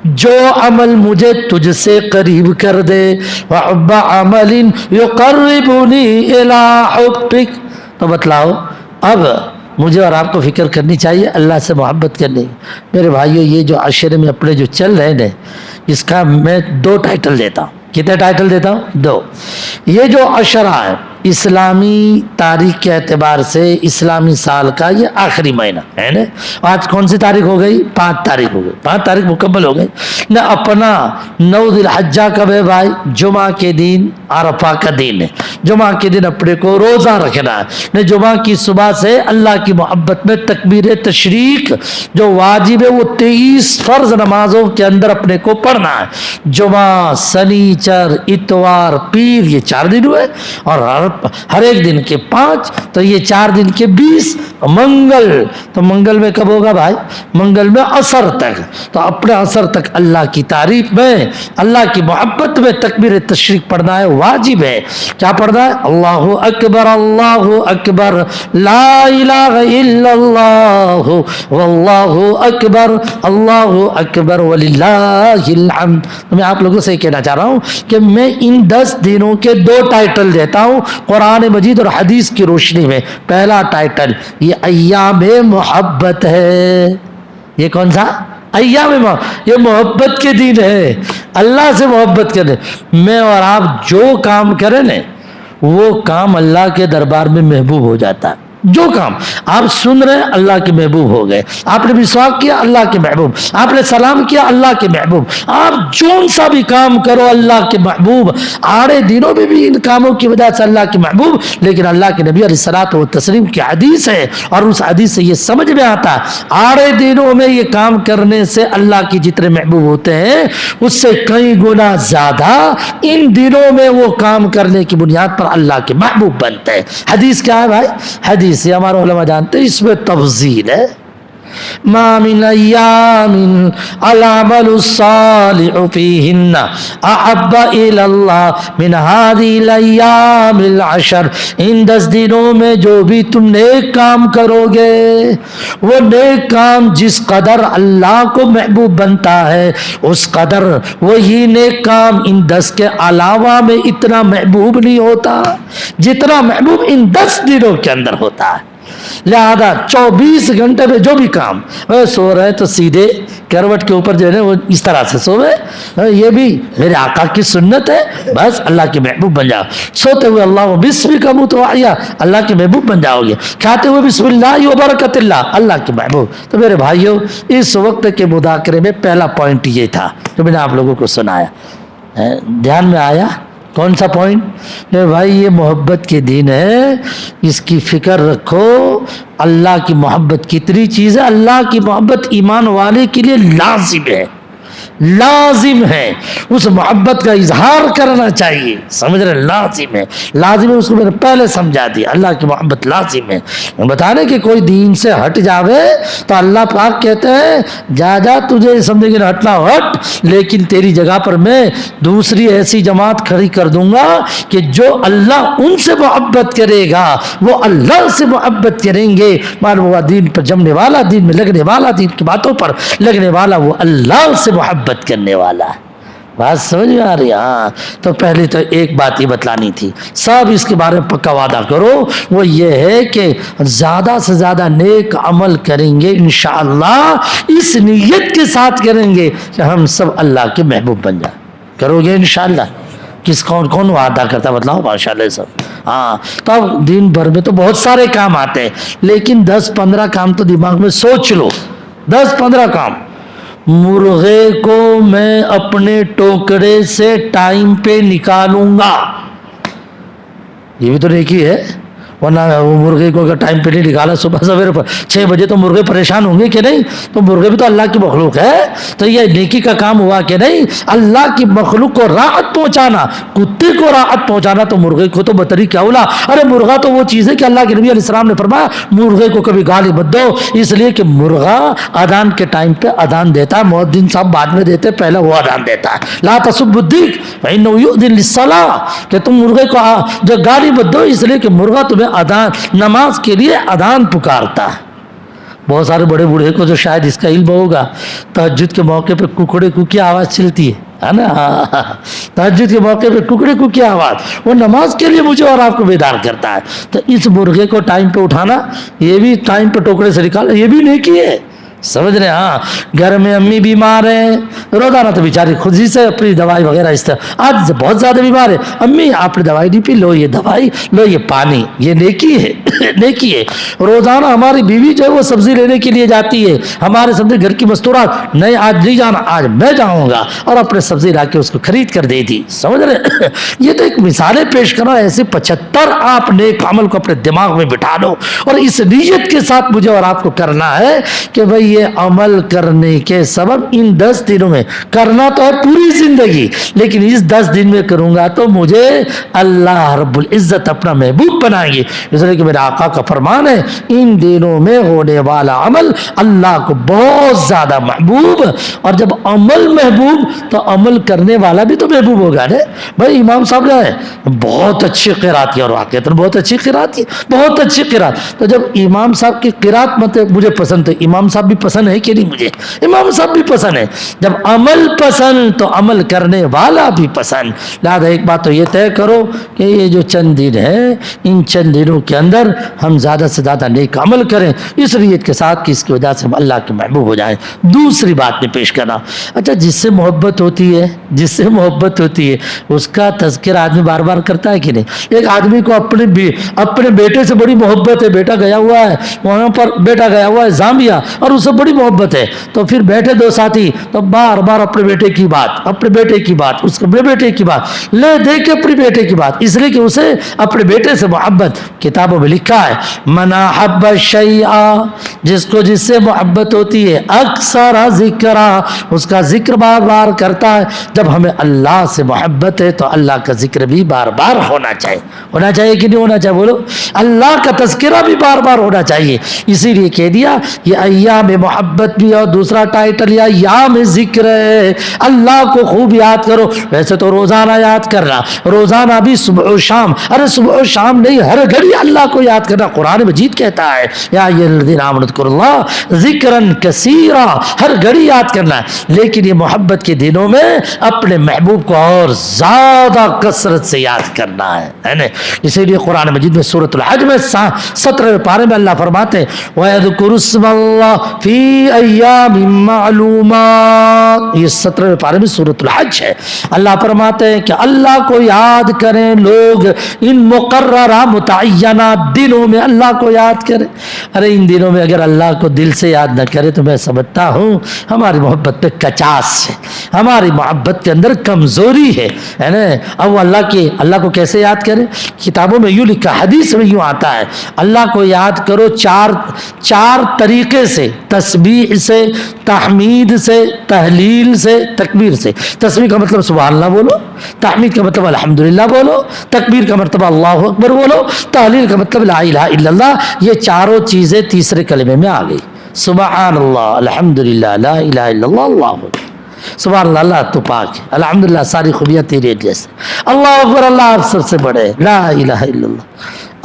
جو عمل مجھے تجھ سے قریب کر دے، وحب عمل یقربنی الی حبک۔ تو بتلاؤ اب مجھے اور آپ کو فکر کرنی چاہیے اللہ سے محبت کرنے۔ میرے بھائیو یہ جو عشرے میں اپنے جو چل رہے ہیں، اس کا میں 2 ٹائٹل دیتا ہوں۔ کتنے ٹائٹل دیتا ہوں؟ 2۔ یہ جو عشرہ ہے اسلامی تاریخ کے اعتبار سے اسلامی سال کا یہ آخری مہینہ ہے نا۔ آج کون سی تاریخ ہو گئی؟ 5 تاریخ ہو گئی، 5 تاریخ مکمل ہو گئی نہ۔ اپنا 9 ذی الحجہ کب ہے بھائی؟ جمعہ کے دن عرفہ کا دن ہے، جمعہ کے دن اپنے کو روزہ رکھنا ہے نہ۔ جمعہ کی صبح سے اللہ کی محبت میں تکبیر تشریق جو واجب ہے وہ 23 فرض نمازوں کے اندر اپنے کو پڑھنا ہے۔ جمعہ، سنیچر، اتوار، پیر، یہ 4 دن ہوئے، اور ہر ایک دن کے 5، تو یہ 4 دن کے 20۔ منگل، تو منگل میں کب ہوگا بھائی؟ منگل میں عصر تک، تو اپنے عصر تک اللہ کی تعریف میں، اللہ کی محبت میں تکبیر تشریق پڑھنا ہے، واجب ہے۔ کیا پڑھنا ہے؟ اللہ اکبر اللہ اکبر لا الہ الا اللہ واللہ اکبر اللہ اکبر وللہ الحمد۔ میں آپ لوگوں سے کہنا چاہ رہا ہوں کہ میں ان 10 دنوں کے 2 ٹائٹل دیتا ہوں قرآن مجید اور حدیث کی روشنی میں۔ پہلا ٹائٹل یہ ایام محبت ہے۔ یہ کون سا؟ ایام محبت، یہ محبت کے دن ہے، اللہ سے محبت کرنے۔ میں اور آپ جو کام کریں نا وہ کام اللہ کے دربار میں محبوب ہو جاتا ہے۔ جو کام آپ سن رہے ہیں اللہ کے محبوب ہو گئے، آپ نے مسواک کیا اللہ کے محبوب، آپ نے سلام کیا اللہ کے محبوب، آپ جون سا بھی کام کرو اللہ کے محبوب۔ آڑے دنوں میں بھی ان کاموں کی وجہ سے اللہ کے محبوب، لیکن اللہ کے نبی علیہ الصلوۃ والتسلیم کی حدیث ہے، اور اس حدیث سے یہ سمجھ میں آتا ہے آڑے دنوں میں یہ کام کرنے سے اللہ کی جتنے محبوب ہوتے ہیں اس سے کئی گنا زیادہ ان دنوں میں وہ کام کرنے کی بنیاد پر اللہ کے محبوب بنتے ہیں۔ حدیث کیا ہے بھائی؟ حدیث یہ ہمارے علماء جانتے ہیں، اس میں تفضیل ہے۔ ما من ایام العمل الصالح فیہن احب الی اللہ من هذه الایام العشر۔ ان 10 دنوں میں جو بھی تم نیک کام کرو گے، وہ نیک کام جس قدر اللہ کو محبوب بنتا ہے اس قدر وہی نیک کام ان 10 کے علاوہ میں اتنا محبوب نہیں ہوتا جتنا محبوب ان 10 دنوں کے اندر ہوتا ہے۔ لہذا 24 گھنٹے میں جو بھی کام سو رہے تو سیدھے کروٹ کے اوپر جو ہے وہ اس طرح سے سوئے. یہ بھی میرے آقا کی سنت ہے. بس اللہ کے محبوب بن جاؤ. سوتے ہوئے اللہ بسمک متوحیا اللہ کے محبوب بن جاؤ گے. کھاتے ہوئے بسم اللہ و برکت اللہ اللہ کے محبوب. تو میرے بھائیوں اس وقت کے مذاکرے میں پہلا پوائنٹ یہ تھا جو میں نے آپ لوگوں کو سنایا. دھیان میں آیا؟ کون سا پوائنٹ؟ بھائی یہ محبت کے دین ہے, اس کی فکر رکھو. اللہ کی محبت کتنی چیز ہے. اللہ کی محبت ایمان والے کے لیے لازم ہے, لازم ہے. اس محبت کا اظہار کرنا چاہیے. سمجھ رہے؟ لازم ہے, لازم ہے. اس کو میں نے پہلے سمجھا دیا. اللہ کی محبت لازم ہے. بتانے کہ کوئی دین سے ہٹ جاوے تو اللہ پاک کہتے ہیں جا جا تجھے سمجھے کہ ہٹنا ہٹ, لیکن تیری جگہ پر میں دوسری ایسی جماعت کھڑی کر دوں گا کہ جو اللہ ان سے محبت کرے گا وہ اللہ سے محبت کریں گے. معلوم ہوا دین پر جمنے والا, دین میں لگنے والا, دین کی باتوں پر لگنے والا وہ اللہ سے محبت کرنے والا ہے. بات سمجھ میں آ رہی؟ ہاں. تو پہلے تو ایک بات یہ بتلانی تھی. سب اس کے بارے میں پکا وعدہ کرو. وہ یہ ہے کہ زیادہ سے زیادہ نیک عمل کریں گے انشاءاللہ. اس نیت کے ساتھ کریں گے کہ ہم سب اللہ کے محبوب بن جائیں. کرو گے انشاءاللہ؟ کس کون وعدہ کرتا بتلاؤ؟ ماشاءاللہ سب. ہاں. تو اب دن بھر میں تو بہت سارے کام آتے ہیں, لیکن 10-15 کام تو دماغ میں سوچ لو. 10-15 کام. مرغے کو میں اپنے ٹوکرے سے ٹائم پہ نکالوں گا. یہ بھی تو نیکی ہے. ورنہ وہ مرغے کو اگر ٹائم پہ نہیں نکالا صبح سویرے 6 بجے تو مرغے پریشان ہوں گے کہ نہیں؟ تو مرغے بھی تو اللہ کی مخلوق ہے. تو یہ نیکی کا کام ہوا کہ نہیں؟ اللہ کی مخلوق کو راحت پہنچانا, کتے کو راحت پہنچانا, تو مرغے کو تو بطری کیا اولا. ارے مرغا تو وہ چیز ہے کہ اللہ کے نبی علیہ السلام نے فرمایا مرغے کو کبھی گالی مت دو, اس لیے کہ مرغا اذان کے ٹائم پہ اذان دیتا ہے. مؤذن صاحب بعد میں دیتے, پہلے وہ اذان دیتا ہے. لا تسبوا الدیک فانه یؤذن للصلاۃ, کہ تم مرغے کو جو گالی مت دو اس لیے کہ مرغا تمہیں اذان نماز کے لیے اذان پکارتا ہے. بہت سارے بڑے بوڑھے کو جو شاید اس کا علم ہوگا, تہجد کے موقع پہ ککڑے کو کی آواز چلتی ہے نا. تہجد کے موقع پہ ککڑے کو کی آواز, وہ نماز کے لیے مجھے اور آپ کو بیدار کرتا ہے. تو اس مرغے کو ٹائم پہ اٹھانا, یہ بھی ٹائم پہ ٹوکرے سے نکالنا, یہ بھی نیکی ہے. سمجھ رہے؟ ہاں. گھر میں امی بیمار ہیں, روزانہ تو بیچاری خود ہی سے اپنی دوائی وغیرہ اس طرح, آج بہت زیادہ بیمار ہے, امی آپ نے دوائی نہیں پی, لو یہ دوائی, لو یہ پانی. یہ نیکی ہے, نیکی ہے. روزانہ ہماری بیوی جو ہے وہ سبزی لینے کے لیے جاتی ہے, ہمارے سمجھے گھر کی مستورات, نہیں آج نہیں جانا, آج میں جاؤں گا, اور اپنے سبزی لا کے اس کو خرید کر دے دی. سمجھ رہے؟ یہ تو ایک مثالیں پیش کرنا. ایسے 75 آپ نیک عمل کو اپنے دماغ میں بٹھا لو, اور اس نیت کے ساتھ مجھے اور آپ کو کرنا ہے کہ بھئی یہ عمل کرنے کے سبب ان 10 دنوں میں کرنا تو ہے پوری زندگی, لیکن اس 10 دن میں کروں گا تو مجھے اللہ رب العزت اپنا محبوب بنائیں گے. اس لیے کہ میرے آقا کا فرمان ہے ان دنوں میں ہونے والا عمل اللہ کو بہت زیادہ محبوب, اور جب عمل محبوب تو عمل کرنے والا بھی تو محبوب ہوگا نا. بھائی امام صاحب جو ہے بہت اچھی قرات کی, اور واقعہ بہت اچھی قرات کی, بہت اچھی قرات. تو جب امام صاحب کی قرات مجھے پسند ہے, امام صاحب بھی پسند ہے کہ نہیں؟ مجھے امام صاحب بھی پسند ہے. جب عمل پسند تو عمل کرنے والا بھی پسند. لہذا ایک بات تو یہ طے کرو کہ یہ جو چند دن ہے, ان چند دنوں کے اندر ہم زیادہ سے زیادہ نیک عمل کریں, اس نیت کے ساتھ کہ اس کی وجہ سے ہم اللہ کے محبوب ہو جائیں. دوسری بات میں پیش کرنا, اچھا جس سے محبت ہوتی ہے, جس سے محبت ہوتی ہے اس کا تذکر آدمی بار بار کرتا ہے کہ نہیں؟ ایک آدمی کو اپنے بیٹے سے بڑی محبت ہے, بیٹا گیا ہوا ہے وہاں پر, بیٹا گیا ہوا ہے زامبیا, اور اس سے بڑی محبت ہے, تو پھر بیٹھے 2 ساتھی تو بار بار اپنے بیٹے کی بات, اپنے بیٹے کی بات, اس کے بیٹے کی بات لے دے کے اپنے بیٹے کی بات, اس لیے کہ اسے اپنے بیٹے سے محبت. کتابوں میں لکھا ہے من احب الشیء, جس کو جس سے محبت ہوتی ہے, اکثر ذکرا, اس کا ذکر بار بار کرتا ہے. جب ہمیں اللہ سے محبت ہے تو اللہ کا ذکر بھی بار بار ہونا چاہیے. ہونا چاہیے کہ نہیں ہونا چاہیے؟ بولو. اللہ کا تذکرہ بھی بار بار ہونا چاہیے. اسی لیے کہہ دیا یہ ایام محبت بھی اور دوسرا ٹائٹل یا ایام ذکر ہے، اللہ کو خوب یاد کرو۔ ویسے تو روزانہ یاد کرنا، روزانہ بھی صبح و شام، ارے صبح و شام نہیں، ہر گھڑی اللہ کو یاد کرنا۔ قرآن مجید کہتا ہے یا الذین آمنوا اذکروا اللہ ذکرا کثیرا، ہر گھڑی یاد کرنا ہے، لیکن یہ محبت کے دنوں میں اپنے محبوب کو اور زیادہ کثرت سے یاد کرنا ہے نا۔ اسی لیے قرآن مجید میں سورۃ الحج میں 17ویں پارے میں اللہ فرماتے ہیں وَيَذْكُرُ اسْمَ اللَّهِ فِي أَيَّامٍ مَّعْلُومَاتٍ، یہ 17ویں پارے میں سورۃ الحج ہے۔ اللہ فرماتے ہیں کہ اللہ کو یاد کریں لوگ ان مقررہ متعینہ دنوں میں، اللہ کو یاد کریں۔ ارے ان دنوں میں اگر اللہ کو دل سے یاد نہ کرے تو میں سمجھتا ہوں ہماری محبت پہ کچاس ہے، ہماری محبت کے اندر کمزوری ہے نا۔ اب اللہ کو کیسے یاد کریں؟ کتابوں میں یوں لکھا، حدیث میں یوں آتا ہے اللہ کو یاد کرو چار طریقے سے، تسبیح سے، تحمید سے، تحلیل سے، تکبیر سے۔ تسبیح کا مطلب سبحان اللہ بولو، تحمید کا مطلب الحمدللہ بولو، تکبیر کا مطلب اللہ اکبر بولو، تحلیل کا مطلب لا الہ الا اللہ۔ یہ چاروں چیزیں تیسرے کلمے میں آ گئی، سبحان اللہ، الحمدللہ، لا الہ الا اللہ، اللہ اکبر۔ سبحان اللہ، اللہ تو پاک ہے، الحمدللہ ساری خوبیاں تیرے جیسے، اللہ اکبر، اللہ آپ سب سے بڑے، لا الہ الا اللہ،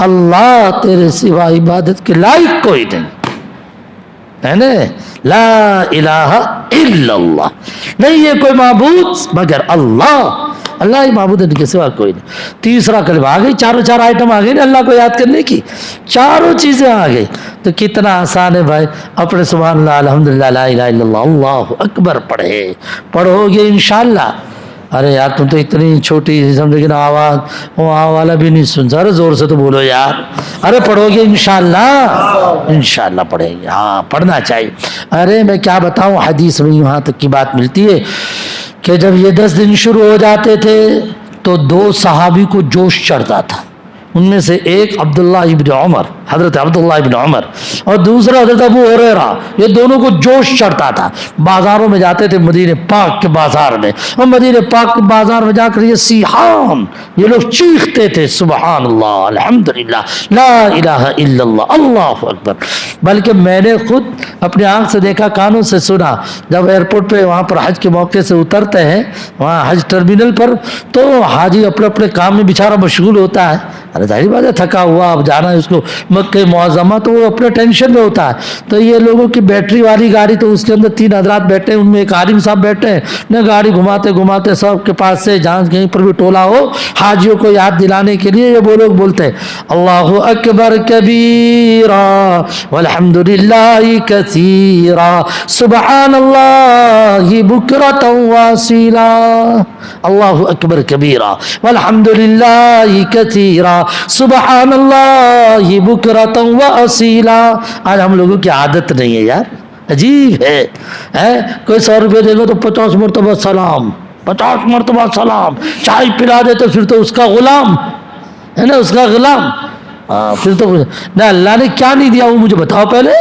اللہ تیرے سوا عبادت کے لائق کوئی نہیں ہے نا، لا الہ الا اللہ، نہیں ہے کوئی معبود مگر اللہ، اللہ ہی معبود ہے، ان کے سوا کوئی نہیں۔ تیسرا کلمہ آ گئی، چار آئٹم آ گئی نا اللہ کو یاد کرنے کی، چاروں چیزیں آ گئی۔ تو کتنا آسان ہے بھائی، اپنے سبحان اللہ، الحمدللہ، لا الہ الا اللہ، اللہ اکبر پڑھو گے انشاءاللہ۔ ارے یار تم تو اتنی چھوٹی سمجھے کہ آواز وہاں والا بھی نہیں سن سا، ارے زور سے تو بولو یار، ارے پڑھو گے انشاءاللہ، انشاءاللہ پڑھیں گے، ہاں پڑھنا چاہیے۔ ارے میں کیا بتاؤں، حدیث میں یہاں تک کی بات ملتی ہے کہ جب یہ 10 دن شروع ہو جاتے تھے تو 2 صحابی کو جوش چڑھتا تھا، ان میں سے ایک عبداللہ ابن عمر، حضرت عبداللہ ابن عمر، اور دوسرا حضرت ابو ہریرہ، یہ دونوں کو جوش چڑھتا تھا۔ بازاروں میں جاتے تھے، مدینہ پاک کے بازار میں، اور مدینہ پاک کے بازار میں جا کر یہ سیحان، یہ لوگ چیختے تھے سبحان اللہ، الحمدللہ، لا الہ الا اللہ، اللہ اکبر۔ بلکہ میں نے خود اپنی آنکھ سے دیکھا، کانوں سے سنا، جب ایئرپورٹ پہ وہاں پر حج کے موقع سے اترتے ہیں وہاں حج ٹرمینل پر، تو حاجی اپنے اپنے کام میں بیچارہ مشغول ہوتا ہے، ارے ظاہر بات ہے تھکا ہوا، اب جانا ہے اس کو مکہ معظمہ، تو وہ اپنے ٹینشن میں ہوتا ہے۔ تو یہ لوگوں کی بیٹری والی گاڑی، تو اس کے اندر 3 حضرات بیٹھے ہیں، ان میں ایک عالم صاحب بیٹھے ہیں، نہ گاڑی گھماتے گھماتے سب کے پاس سے جہاں کہیں پر بھی ٹولا ہو، حاجیوں کو یاد دلانے کے لیے یہ وہ لوگ بولتے ہیں اللہ اکبر کبیرا والحمدللہ کثیرا سبحان اللہ بکرۃ واصیلا، اللہ اکبر کبیرا والحمدللہ کثیرا سبحان اللہ بکرۃ واصیلا۔ آج ہم لوگوں کی عادت نہیں ہے یار، عجیب ہے، کوئی 100 روپے دے گا تو 50 مرتبہ سلام، 50 مرتبہ سلام، چائے پلا دے تو پھر تو اس کا غلام ہے نا، اس کا غلام، پھر تو نہ اللہ نے کیا نہیں دیا وہ مجھے بتاؤ پہلے،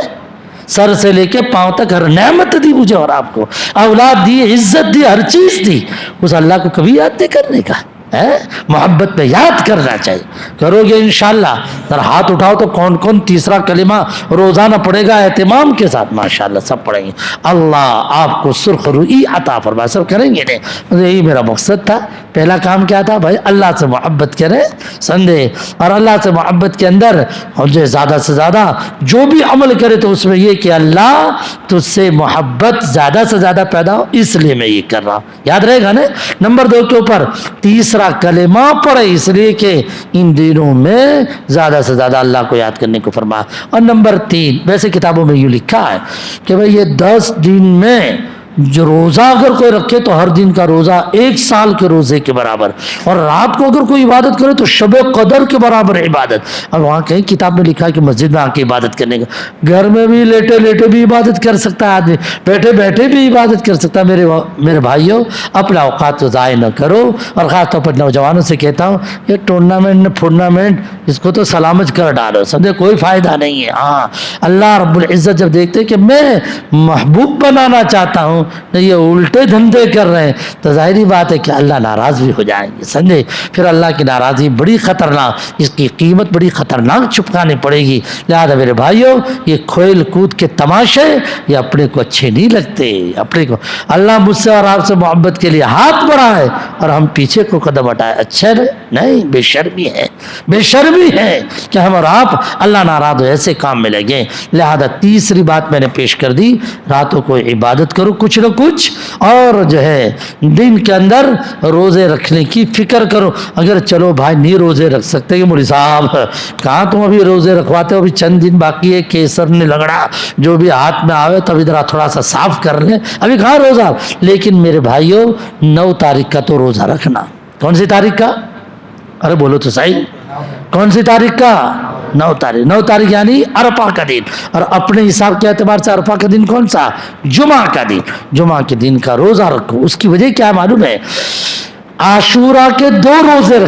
سر سے لے کے پاؤں تک ہر نعمت دی مجھے اور آپ کو، اولاد دی، عزت دی، ہر چیز دی، اس اللہ کو کبھی یاد نہیں کرنے کا ہے؟ محبت میں یاد کرنا چاہیے، کرو گے انشاءاللہ۔ ذرا ہاتھ اٹھاؤ تو کون کون تیسرا کلمہ روزانہ پڑھے گا اہتمام کے ساتھ؟ ماشاءاللہ سب پڑھیں گے، اللہ آپ کو سرخ روئی عطا فرمائے، سب کریں گے نہیں؟ یہی میرا مقصد تھا۔ پہلا کام کیا تھا بھائی؟ اللہ سے محبت کریں سمجھے، اور اللہ سے محبت کے اندر جو زیادہ سے زیادہ جو بھی عمل کرے تو اس میں یہ کہ اللہ تجھ سے محبت زیادہ سے زیادہ پیدا ہو، اس لیے میں یہ کر رہا ہوں، یاد رہے گا نا؟ نمبر 2 کے اوپر تیسرا کلمہ پڑھے، اس لیے کہ ان دنوں میں زیادہ سے زیادہ اللہ کو یاد کرنے کو فرمایا۔ اور نمبر 3، ویسے کتابوں میں یوں لکھا ہے کہ بھئی یہ 10 دن میں جو روزہ اگر کوئی رکھے تو ہر دن کا روزہ 1 سال کے روزے کے برابر، اور رات کو اگر کوئی عبادت کرے تو شب قدر کے برابر عبادت۔ اب وہاں کہیں کتاب میں لکھا ہے کہ مسجد میں آ کے عبادت کرنے کا، گھر میں بھی لیٹے لیٹے بھی عبادت کر سکتا ہے آدمی، بیٹھے بیٹھے بھی عبادت کر سکتا ہے۔ میرے بھائیوں، اپنا اوقات کو ضائع نہ کرو، اور خاص طور پر نوجوانوں سے کہتا ہوں یہ ٹورنامنٹ اس کو تو سلامت کر ڈالو، سمجھے کوئی فائدہ نہیں ہے۔ ہاں اللہ رب العزت جب دیکھتے کہ میں محبوب بنانا چاہتا ہوں ہوں نہ یہ الٹے دھندے کر رہے ہیں تو ظاہری بات ہے کہ اللہ ناراض بھی ہو جائیں گے، سمجھے؟ پھر اللہ کی ناراضی بڑی خطرناک، اس کی قیمت بڑی خطرناک چکانی پڑے گی۔ لہذا میرے بھائیوں، یہ کھیل کود کے تماشے یہ اپنے کو اچھے نہیں لگتے۔ اپنے کو اللہ مجھ سے اور آپ سے محبت کے لیے ہاتھ بڑھائے اور ہم پیچھے کو قدم ہٹائے، اچھا نہیں، بے شرمی ہے، بے شرمی ہے کہ ہم اور آپ اللہ ناراض ہو ایسے کام میں لگے۔ لہذا تیسری بات میں نے پیش کر دی، راتوں کو عبادت کرو کچھ نہ کچھ، اور جو ہے دن کے اندر روزے رکھنے کی فکر کرو۔ اگر چلو بھائی نہیں روزے رکھ سکتے کہ مولوی صاحب کہاں تم ابھی روزے رکھواتے ہو، ابھی چند دن باقی ہے، کیسر نے لگڑا جو بھی ہاتھ میں آوے تب ادھر تھوڑا سا صاف کر لیں، ابھی کہاں روزہ۔ لیکن میرے بھائیوں 9 تاریخ کا تو روزہ رکھنا۔ کون سی تاریخ کا؟ ارے بولو تو صحیح، کون سی تاریخ کا؟ 9 تاریخ۔ 9 تاریخ یعنی عرفہ کا دن، اور اپنے حساب کے اعتبار سے عرفہ کا دن کون سا؟ جمعہ کا دن۔ جمعہ کے دن کا روزہ رکھو۔ اس کی وجہ کیا معلوم ہے؟ عاشورہ کے 2 روزے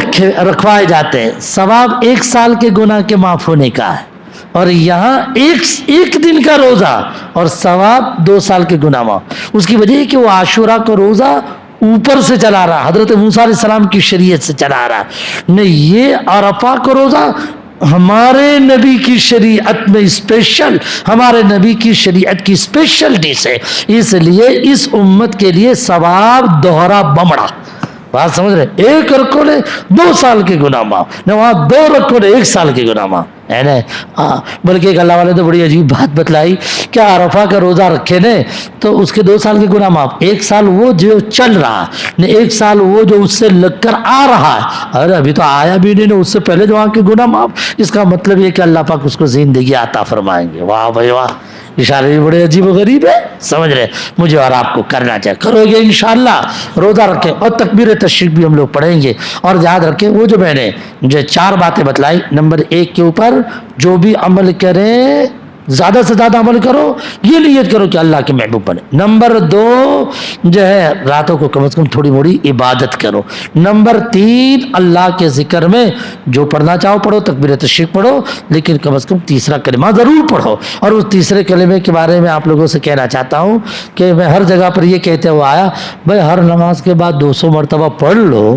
رکھوائے جاتے ہیں، ثواب 1 سال کے گناہ کے معاف ہونے کا ہے، اور یہاں ایک دن کا روزہ اور ثواب 2 سال کے گناہ معاف۔ اس کی وجہ ہے کہ وہ عاشورہ کا روزہ اوپر سے چلا رہا، حضرت موسیٰ علیہ السلام کی شریعت سے چلا رہا نہیں، یہ عرفہ کا روزہ ہمارے نبی کی شریعت میں اسپیشل، ہمارے نبی کی شریعت کی اسپیشل ڈش ہے، اس لیے اس امت کے لیے ثواب دوہرا بمڑا۔ بات سمجھ رہے؟ 1 رکو نے 2 سال کے گناہ معاف، نہ وہاں 2 رکو نے 1 سال کے گناہ معاف ہے نا۔ بلکہ ایک اللہ والے تو بڑی عجیب بات بتلائی، کیا عرفہ کا روزہ رکھے نے تو اس کے 2 سال کے گناہ معاف، 1 سال وہ جو چل رہا ہے، 1 سال وہ جو اس سے لگ کر آ رہا ہے، ارے ابھی تو آیا بھی نہیں، اس سے پہلے جو وہاں کے گناہ معاف۔ اس کا مطلب یہ کہ اللہ پاک اس کو زندگی عطا فرمائیں گے۔ واہ بھائی واہ، اشارے بھی بڑے عجیب و غریب ہے، سمجھ رہے؟ مجھے اور آپ کو کرنا چاہیے، کرو گے انشاءاللہ، روزہ رکھیں اور تکبیر تشریق بھی ہم لوگ پڑھیں گے۔ اور یاد رکھیں وہ جو میں نے 4 باتیں بتلائی، نمبر 1 کے اوپر جو بھی عمل کریں زیادہ سے زیادہ عمل کرو، یہ نیت کرو کہ اللہ کے محبوب بنے۔ نمبر 2 جو ہے راتوں کو کم از کم تھوڑی موڑی عبادت کرو۔ نمبر 3 اللہ کے ذکر میں جو پڑھنا چاہو پڑھو، تکبیر تشریق پڑھو، لیکن کم از کم تیسرا کلمہ ضرور پڑھو۔ اور اس تیسرے کلمے کے بارے میں آپ لوگوں سے کہنا چاہتا ہوں کہ میں ہر جگہ پر یہ کہتے ہوا آیا، بھائی ہر نماز کے بعد 200 مرتبہ پڑھ لو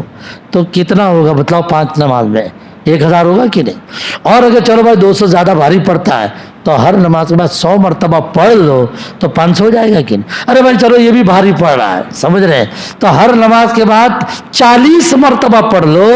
تو کتنا ہوگا بتلاؤ؟ 5 نماز میں 1000 ہوگا کہ نہیں؟ اور اگر چلو بھائی 200 زیادہ بھاری پڑتا ہے تو ہر نماز کے بعد 100 مرتبہ پڑھ لو تو 500 ہو جائے گا کہ نہیں؟ ارے بھائی چلو یہ بھی بھاری پڑ رہا ہے، سمجھ رہے ہیں؟ تو ہر نماز کے بعد 40 مرتبہ پڑھ لو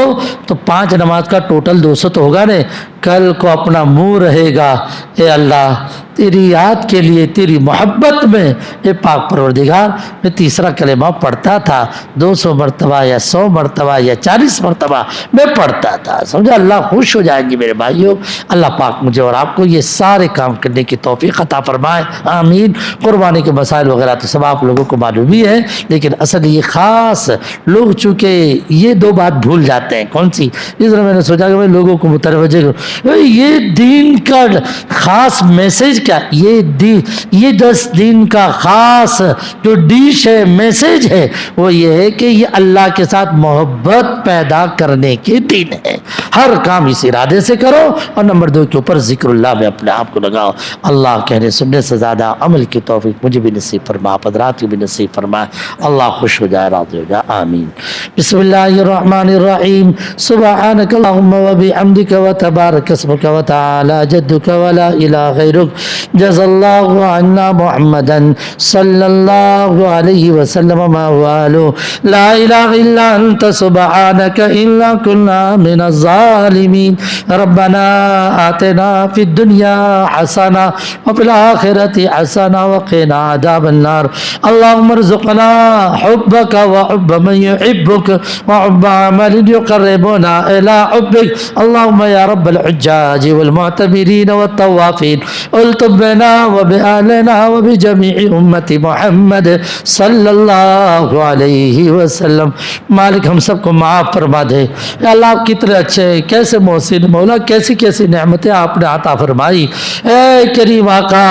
تو 5 نماز کا ٹوٹل 200 تو ہوگا نہیں؟ کل کو اپنا منہ رہے گا، اے اللہ تیری یاد کے لیے، تیری محبت میں، اے پاک پروردگار میں تیسرا کلمہ پڑھتا تھا 200 مرتبہ یا 100 مرتبہ یا 40 مرتبہ میں پڑھتا تھا، سمجھا؟ اللہ خوش ہو جائیں گے میرے بھائیوں۔ اللہ پاک مجھے اور آپ کو یہ سارے کام کرنے کی توفیق عطا فرمائے، آمین۔ قربانی کے مسائل وغیرہ تو سب آپ لوگوں کو معلوم ہی ہے، لیکن اصل یہ خاص لوگ چونکہ یہ 2 بات بھول جاتے ہیں، کون سی؟ اس طرح میں نے سوچا کہ لوگوں کو متوجہ کرو، یہ دین کا خاص میسج کیا، یہ 10 دن کا خاص جو ڈش ہے، میسج ہے، وہ یہ ہے کہ یہ اللہ کے ساتھ محبت پیدا کرنے کے دن ہے۔ ہر کام اس ارادے سے کرو، اور نمبر 2 کے اوپر ذکر اللہ میں اپنے آپ کو لگاؤ۔ اللہ کہنے سننے سے زیادہ عمل کی توفیق مجھے بھی نصیب فرما، حضرات کو بھی نصیب فرما، اللہ خوش ہو جائے، راضی ہو جائے، آمین۔ بسم اللہ الرحمن الرحیم، سبحانک اللہم وبحمدک وتبارک اسمک وتعالی جدک ولا الہ غیرک، جزا اللہ عنا محمدا صلی اللہ علیہ وسلم ما والو، لا الہ الا انت سبحانک انا کنا من الظالمین، ربنا آتنا فی الدنیا حسنہ وفی الآخرۃ حسنہ وقنا عذاب النار، اللہم ارزقنا حبک وحب من يحبک وحب عمل يقربنا الى حبک، اللہم یا رب الحجاج والمعتمرین والطوافین الطف بنا وبآلنا وبجميع امت محمد صلی اللہ علیہ وسلم۔ مالک ہم سب کو معاف فرما دے، اے اللہ آپ کتنے اچھے ہیں، کیسے محسن مولا، کیسی کیسی نعمتیں آپ نے عطا فرمائی۔ اے کریم آقا،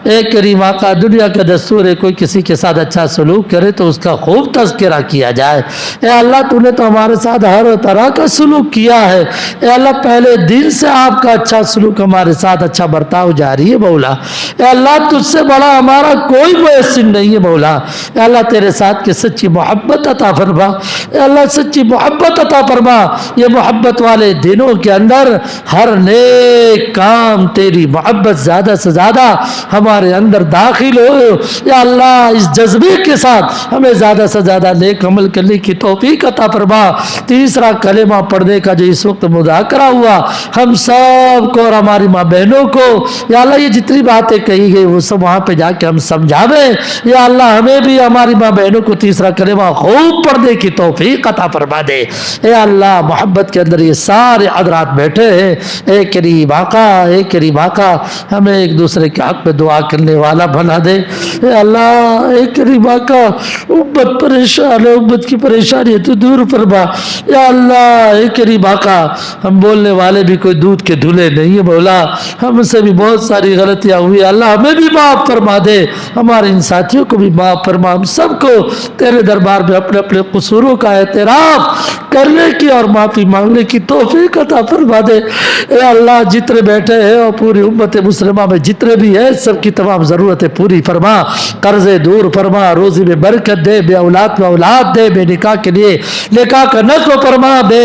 اے کریم آقا، دنیا کا دستور ہے کوئی کسی کے ساتھ اچھا سلوک کرے تو اس کا خوب تذکرہ کیا جائے۔ اے اللہ تو نے تو ہمارے ساتھ ہر طرح کا سلوک کیا ہے، اے اللہ پہلے دن سے آپ کا اچھا سلوک ہمارے ساتھ، اچھا برتاؤ جاری ہے مولا۔ مولا. اے اللہ تجھ سے بڑا ہمارا کوئی میسر نہیں ہے مولا. اے اللہ تیرے ساتھ کی سچی محبت عطا فرما. اے اللہ سچی محبت عطا فرما. یہ محبت والے دنوں کے اندر ہر نیک کام تیری محبت زیادہ سے زیادہ ہمارے اندر داخل ہو. یا اللہ اس جذبے کے ساتھ ہمیں زیادہ سے زیادہ نیک عمل کرنے کی توفیق عطا فرما. تیسرا کلمہ پڑھنے کا جو اس وقت مذاکرہ ہوا ہم سب کو اور ہماری ماں بہنوں کو یا اللہ یہ جتنی باتیں کہی گئی وہ سب وہاں پہ جا کے ہم سمجھاویں. یا اللہ ہمیں بھی ہماری ماں بہنوں کو تیسرا کلمہ خوب پڑھنے کی توفیق عطا فرما دے. اے اللہ محبت کے اندر یہ سارے حضرات بیٹھے ہیں. اے کریم آقا اے کریم آقا ہمیں ایک دوسرے کے حق میں دعا کرنے والا بنا دے. اے اللہ اے کریم آقا امت پریشان ہے, امت کی پریشانی تو دور فرما. یا اللہ اے کریم آقا ہم بولنے والے بھی کوئی دودھ کے دھلے نہیں ہے مولا. ہم سے بھی بہت ساری غلطیاں ہوئی. اللہ ہمیں بھی معاف فرما دے, ہمارے ان ساتھیوں کو بھی معاف فرما. ہم سب کو تیرے دربار میں اپنے اپنے قصوروں کا اعتراف کرنے کی اور معافی مانگنے کی توفیق عطا فرما دے. اے اللہ جتنے بیٹھے ہیں اور پوری امت مسلمہ میں جتنے بھی ہیں سب کی تمام ضرورتیں پوری فرما. قرضے دور فرما, روزی میں برکت دے, بے اولاد میں اولاد دے, بے نکاح کے لیے نکاح کا نظم فرما, بے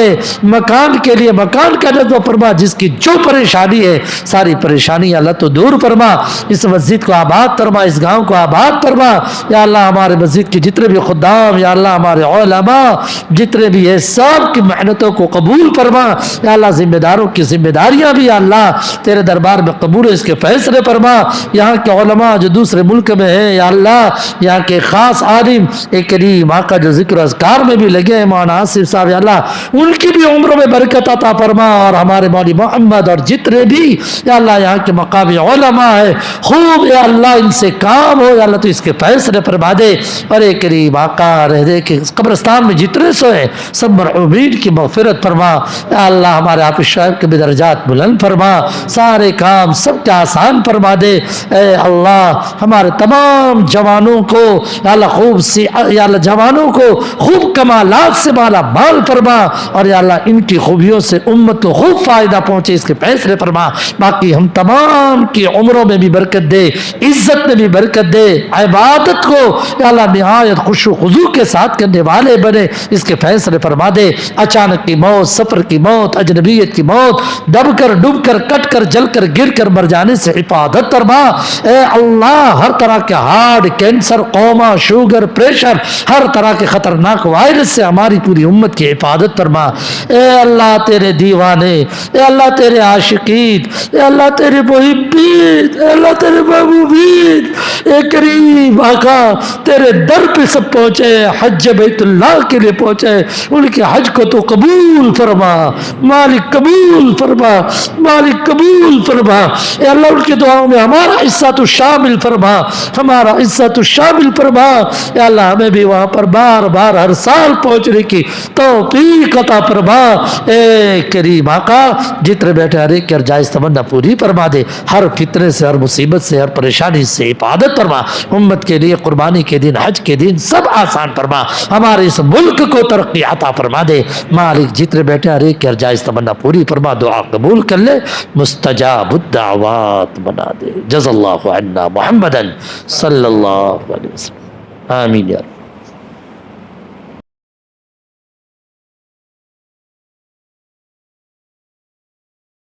مکان کے لیے مکان کا نظم فرما. جس کی جو پریشانی ہے ساری پریشانی اللہ تو دور فرما. اس مسجد کو آباد فرما, اس گاؤں کو آباد فرما. یا اللہ ہمارے مسجد کے جتنے بھی خدام, یا اللہ ہمارے علماء جتنے بھی ہیں سب کی محنتوں کو قبول فرما. یا اللہ ذمہ داروں کی ذمہ داریاں بھی یا اللہ تیرے دربار میں قبول ہے, اس کے فیصلے فرما. یہاں کے علماء جو دوسرے ملک میں ہیں یا اللہ یہاں کے خاص عالم اے کریم آقا جو ذکر و اذکار میں بھی لگے ہیں مولانا آصف صاحب, یا اللہ ان کی بھی عمروں میں برکت عطا فرما. اور ہمارے مولوی محمد اور جتنے بھی یا اللہ یہاں کے مقامی علماء ہے خوب یا اللہ ان سے کام ہو. یا اللہ تو اس کے فیصلے فرما دے. اور اے کریم آقا رہ دے کہ قبرستان میں جتنے سوئے سب مرحومین کی مغفرت فرما. یا اللہ ہمارے حافظ صاحب کے بھی درجات بلند فرما, سارے کام سب کے آسان فرما دے. اے اللہ ہمارے تمام جوانوں کو یا اللہ خوب سی یا اللہ جوانوں کو خوب کمالات سے مالا مال فرما. اور یا اللہ ان کی خوبیوں سے امت کو خوب فائدہ پہنچے, اس کے فیصلے فرما. باقی ہم تمام کی عمروں میں بھی برکت دے, عزت میں بھی برکت دے, عبادت کو یا اللہ نہایت خوش و خضوع کے ساتھ کرنے والے بنے, اس کے فیصلے فرما دے. اچانک کی موت, سفر کی موت, اجنبیت کی موت, دب کر ڈوب کر کٹ کر جل کر گر کر مر جانے سے حفاظت فرما. اے اللہ ہر طرح کے ہارٹ, کینسر, کوما, شوگر, پریشر, ہر طرح کے خطرناک وائرس سے ہماری پوری امت کی حفاظت فرما. اے اللہ تیرے دیوانے, اے اللہ تیرے عاشقین, اے اللہ تیرے محبین, اے اللہ تیرے محبوبین, اے کریم آقا تیرے در پہ سب پہنچے, حج بیت اللہ کے لیے پہنچے, ان کے حج کو تو قبول فرما. مالک قبول فرما, مالک قبول فرما. اے اللہ ان کی دعاؤں میں ہمارا حصہ تو شامل فرما, ہمارا حصہ تو شامل فرما. اے اللہ ہمیں بھی وہاں پر بار بار ہر سال پہنچنے کی توفیق عطا فرما. اے کریم آقا جتنے بیٹھے ہر ایک کی ہر جائز تمنا پوری فرما دے, ہر فتنے سے, ہر مصیبت سے, ہر پریشانی سے حفاظت فرما. امت کے لیے قربانی کے دن, حج کے دن سب آسان فرما. ہمارے اس ملک کو ترقی عطا فرما دے. مالک جتنے بیٹھے ہر ایک کی ہر جائز تمنا پوری فرما, دعا قبول کر لے, مستجاب الدعوات بنا دے. جزا اللہ عنا محمدا صلی اللہ علیہ وسلم. آمین یا رب.